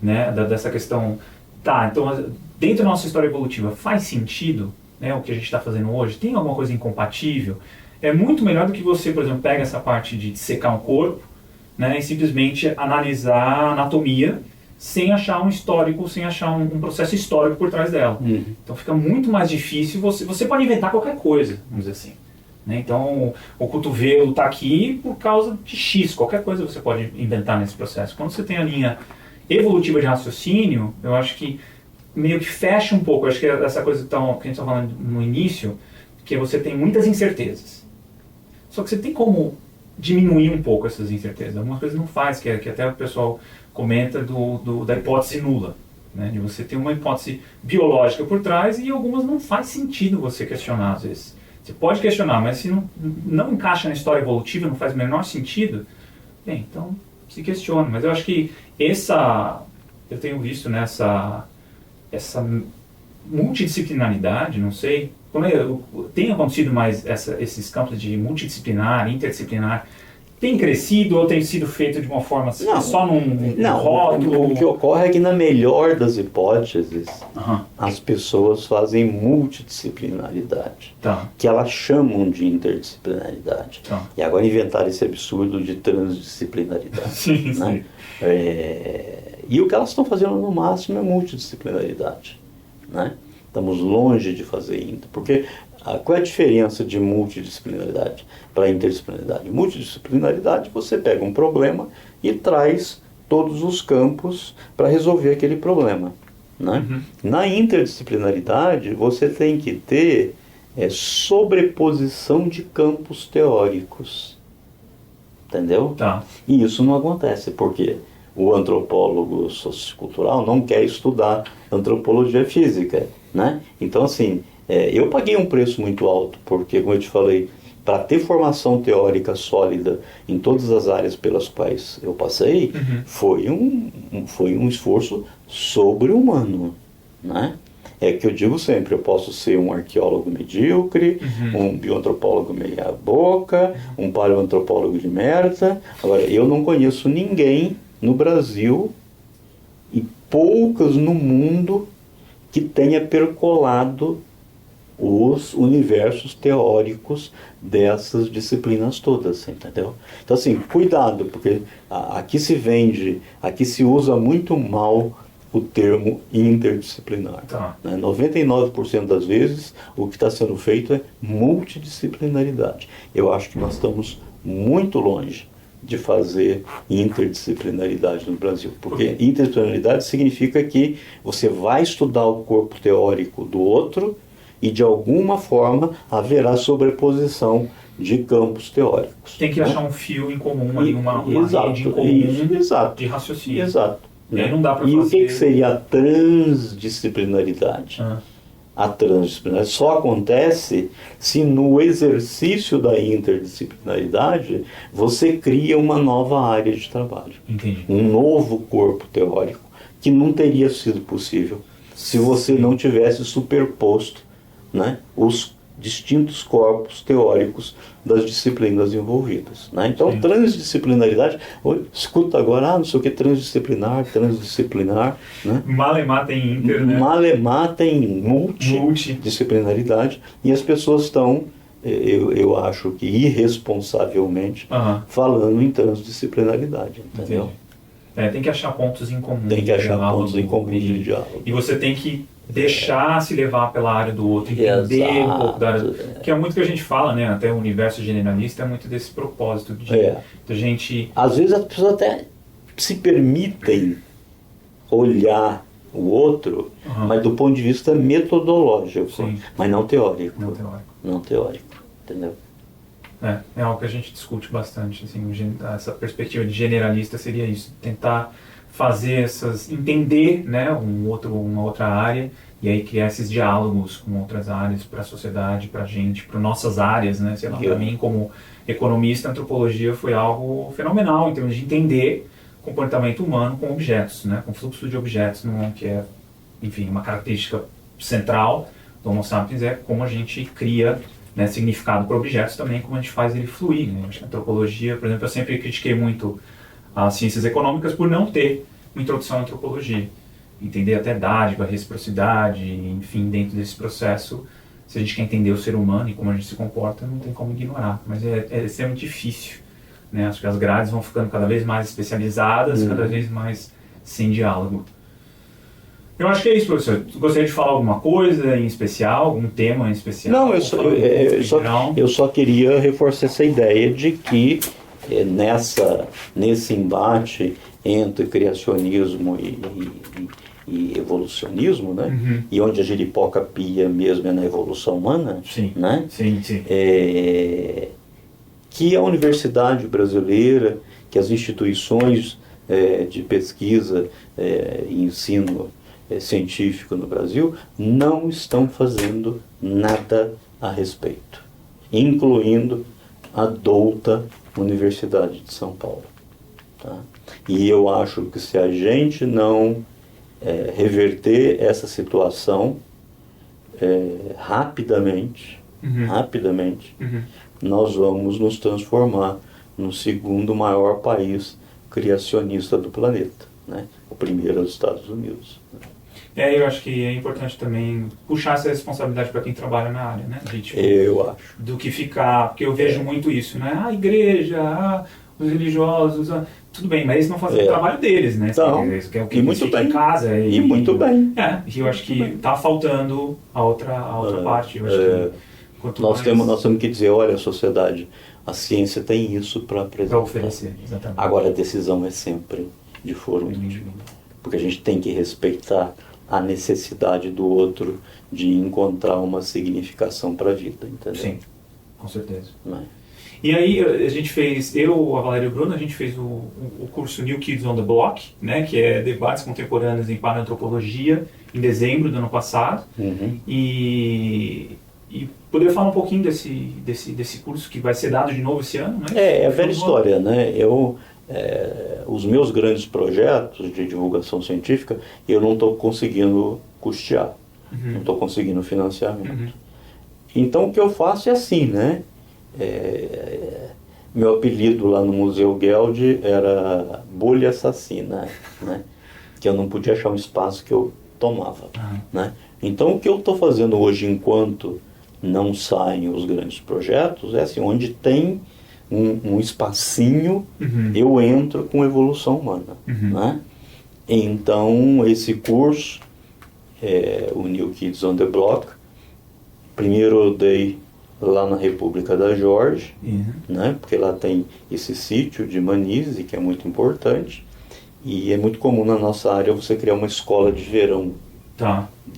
né, dessa questão. Tá, então, dentro da nossa história evolutiva, faz sentido, né, o que a gente está fazendo hoje? Tem alguma coisa incompatível? É muito melhor do que você, por exemplo, pega essa parte de dissecar um corpo, né, e simplesmente analisar a anatomia sem achar um histórico, sem achar um processo histórico por trás dela. Então fica muito mais difícil, você pode inventar qualquer coisa, vamos dizer assim. Né? Então o cotovelo está aqui por causa de X, qualquer coisa você pode inventar nesse processo. Quando você tem a linha evolutiva de raciocínio, eu acho que meio que fecha um pouco, eu acho que é essa coisa que a gente está falando no início, que você tem muitas incertezas. Só que você tem como diminuir um pouco essas incertezas. Algumas coisas não faz, que até o pessoal comenta da hipótese nula, né? De você ter uma hipótese biológica por trás e algumas não faz sentido você questionar às vezes. Você pode questionar, mas se não encaixa na história evolutiva, não faz o menor sentido, bem, então se questiona. Mas eu acho que eu tenho visto nessa essa multidisciplinaridade, não sei, tem acontecido mais esses campos de multidisciplinar, interdisciplinar, tem crescido ou tem sido feito de uma forma só num rótulo? O que ocorre é que, na melhor das hipóteses, as pessoas fazem multidisciplinaridade, que elas chamam de interdisciplinaridade. E agora inventaram esse absurdo de transdisciplinaridade. Sim, né? E o que elas estão fazendo no máximo é multidisciplinaridade. Né? Estamos longe de fazer ainda, porque qual é a diferença de multidisciplinaridade para interdisciplinaridade? Multidisciplinaridade, você pega um problema e traz todos os campos para resolver aquele problema. Né? Na interdisciplinaridade, você tem que ter é sobreposição de campos teóricos. Entendeu? Tá. E isso não acontece, porque o antropólogo sociocultural não quer estudar antropologia física, né? Então, assim, eu paguei um preço muito alto, porque, como eu te falei, para ter formação teórica sólida em todas as áreas pelas quais eu passei, foi um esforço sobre-humano, né? É que eu digo sempre, eu posso ser um arqueólogo medíocre, um bioantropólogo meia boca, um paleoantropólogo de merda. Agora, eu não conheço ninguém no Brasil e poucos no mundo que tenha percolado os universos teóricos dessas disciplinas todas, entendeu? Então, assim, cuidado, porque aqui se usa muito mal o termo interdisciplinar. Tá. 99% das vezes o que está sendo feito é multidisciplinaridade. Eu acho que nós estamos muito longe de fazer interdisciplinaridade no Brasil, porque interdisciplinaridade significa que você vai estudar o corpo teórico do outro e de alguma forma haverá sobreposição de campos teóricos. Tem que achar um fio em comum, ali, uma rede em comum de raciocínio. Exato. E aí não dá para fazer... fazer... E o que seria a transdisciplinaridade? A transdisciplinaridade só acontece se no exercício da interdisciplinaridade você cria uma nova área de trabalho. Entendi. Um novo corpo teórico que não teria sido possível se você não tivesse superposto, né, os distintos corpos teóricos das disciplinas envolvidas, né? Então, transdisciplinaridade, escuta agora, não sei o que, transdisciplinar, né? Malemar tem inter, né? Malemar tem multidisciplinaridade, e as pessoas estão, eu acho que irresponsavelmente, falando em transdisciplinaridade, entendeu? Tem que achar pontos em comum. Tem que achar pontos em comum de diálogo. E você tem que deixar se levar pela área do outro, entender um pouco da área, que é muito que a gente fala, né? Até o universo generalista é muito desse propósito de gente... Às vezes as pessoas até se permitem olhar o outro, mas do ponto de vista metodológico, mas não teórico. Não teórico, entendeu? É algo que a gente discute bastante, assim, essa perspectiva de generalista seria isso, tentar fazer entender, né, uma outra área, e aí criar esses diálogos com outras áreas para a sociedade, para a gente, para nossas áreas, né, sei lá, para mim como economista, a antropologia foi algo fenomenal em termos de entender comportamento humano com objetos, né, com fluxo de objetos, que é, enfim, uma característica central do Homo sapiens é como a gente cria, né, significado para objetos também, como a gente faz ele fluir, né? Acho que a antropologia, por exemplo, eu sempre critiquei muito as ciências econômicas por não ter uma introdução à antropologia. Entender até dádiva, reciprocidade, enfim, dentro desse processo, se a gente quer entender o ser humano e como a gente se comporta, não tem como ignorar. Mas é extremamente difícil, né? Acho que as grades vão ficando cada vez mais especializadas, cada vez mais sem diálogo. Eu acho que é isso, professor. Gostaria de falar alguma coisa em especial, algum tema em especial? Não, eu só queria reforçar essa ideia de que nesse embate entre criacionismo e evolucionismo, né? E onde a jeripoca pia mesmo é na evolução humana, né? Sim. Que a universidade brasileira, que as instituições de pesquisa e ensino científico no Brasil não estão fazendo nada a respeito, incluindo a douta Universidade de São Paulo. Tá? E eu acho que se a gente não reverter essa situação rapidamente, nós vamos nos transformar no segundo maior país criacionista do planeta, né? O primeiro é os Estados Unidos. Eu acho que é importante também puxar essa responsabilidade para quem trabalha na área, né? Eu acho. Do que ficar, porque eu vejo muito isso, né? A igreja, os religiosos, tudo bem, mas eles não fazem o trabalho deles, né? Então, que é o que eles ficam em casa. E muito bem. E eu acho que está faltando a outra parte. Eu acho que nós temos que dizer, olha, a sociedade, a ciência tem isso para apresentar. Para oferecer, exatamente. Agora a decisão é sempre de foro íntimo. Porque a gente tem que respeitar a necessidade do outro de encontrar uma significação para a vida, entendeu? Sim, com certeza. Né? E aí a gente fez, eu, a Valéria e o Bruno, a gente fez o curso New Kids on the Block, né, que é debates contemporâneos em paleoantropologia, em dezembro do ano passado. E poderia falar um pouquinho desse curso que vai ser dado de novo esse ano, né? É a velha história, né? Os meus grandes projetos de divulgação científica, eu não estou conseguindo custear, não estou conseguindo financiamento. Então o que eu faço é assim, né? Meu apelido lá no Museu Geld era bolha assassina, né? Que eu não podia achar um espaço que eu tomava, né? Então o que eu estou fazendo hoje, enquanto não saem os grandes projetos, é assim, onde tem um espacinho, eu entro com evolução humana, né? Então esse curso, o New Kids on the Block, primeiro eu dei lá na República da Geórgia, né? Porque lá tem esse sítio de Manise, que é muito importante, e é muito comum na nossa área você criar uma escola de verão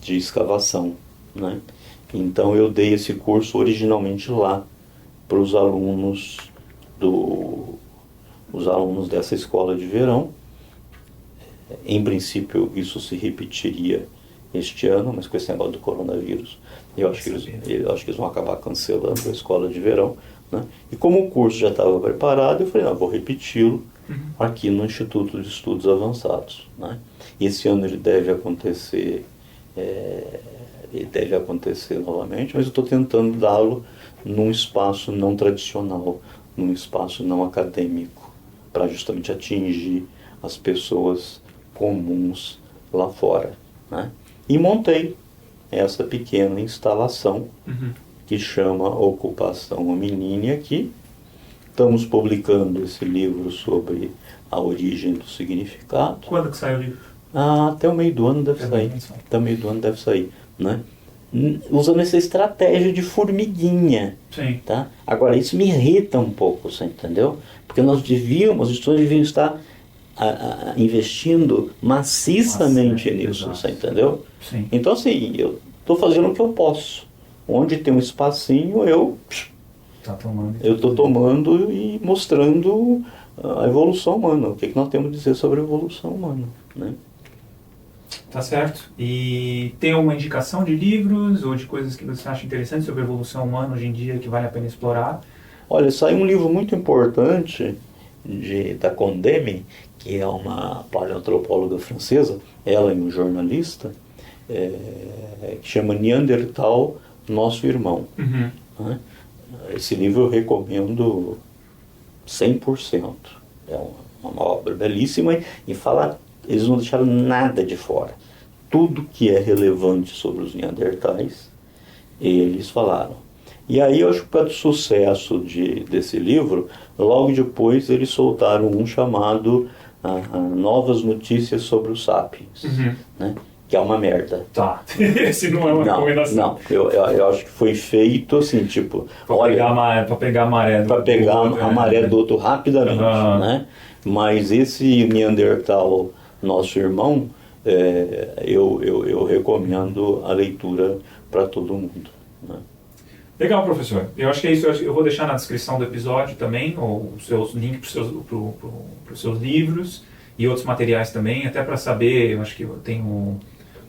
de escavação, né? Então eu dei esse curso originalmente lá para os alunos dessa escola de verão. Em princípio isso se repetiria este ano, mas com esse negócio do coronavírus, eu acho que eles vão acabar cancelando a escola de verão, né? E como o curso já estava preparado, eu falei, não, vou repeti-lo aqui no Instituto de Estudos Avançados, né? E esse ano ele deve acontecer novamente, mas eu estou tentando dá-lo num espaço não tradicional, num espaço não acadêmico, para justamente atingir as pessoas comuns lá fora, né? E montei essa pequena instalação que chama Ocupação Hominínea aqui. Estamos publicando esse livro sobre a origem do significado. Quando que sai o livro? Até o meio do ano deve sair. Até o meio do ano deve sair, né? Usando essa estratégia de formiguinha. Sim. Tá? Agora, isso me irrita um pouco, você entendeu? Porque os estudantes deviam estar investindo maciçamente nisso, você entendeu? Sim. Então, assim, eu estou fazendo o que eu posso. Onde tem um espacinho, eu estou tomando e mostrando a evolução humana. O que nós temos a dizer sobre a evolução humana, né? Tá certo. E tem uma indicação de livros ou de coisas que você acha interessantes sobre a evolução humana hoje em dia que vale a pena explorar? Olha, saiu um livro muito importante da Condé, que é uma paleoantropóloga francesa, ela e um jornalista, que chama Neandertal, Nosso Irmão. Né? Esse livro eu recomendo 100%. É uma obra belíssima e fala, eles não deixaram nada de fora. Tudo que é relevante sobre os Neandertais, eles falaram. E aí eu acho que por causa do sucesso desse livro, logo depois eles soltaram um chamado Novas Notícias sobre os Sapiens, né? Que é uma merda. Tá, esse não é uma recomendação. Não, eu acho que foi feito assim, tipo... Para pegar a maré do a maré do outro rapidamente, né? Mas esse Neandertal, Nosso Irmão, eu recomendo a leitura para todo mundo, né? Legal, professor. Eu acho que é isso. Eu vou deixar na descrição do episódio também os seus links para os seus livros e outros materiais também, até para saber. Eu acho que eu tenho o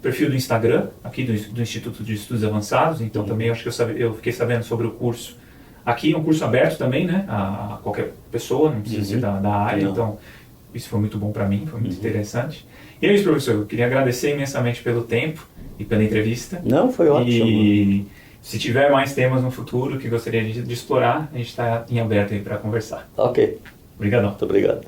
perfil do Instagram aqui do Instituto de Estudos Avançados, então também eu acho que eu fiquei sabendo sobre o curso. Aqui é um curso aberto também, né? A qualquer pessoa, não precisa ser da área, então isso foi muito bom para mim, foi muito interessante. E é isso, professor. Eu queria agradecer imensamente pelo tempo e pela entrevista. Não, foi ótimo. E se tiver mais temas no futuro que gostaria de explorar, a gente está em aberto aí para conversar. Ok. Obrigadão. Muito obrigado.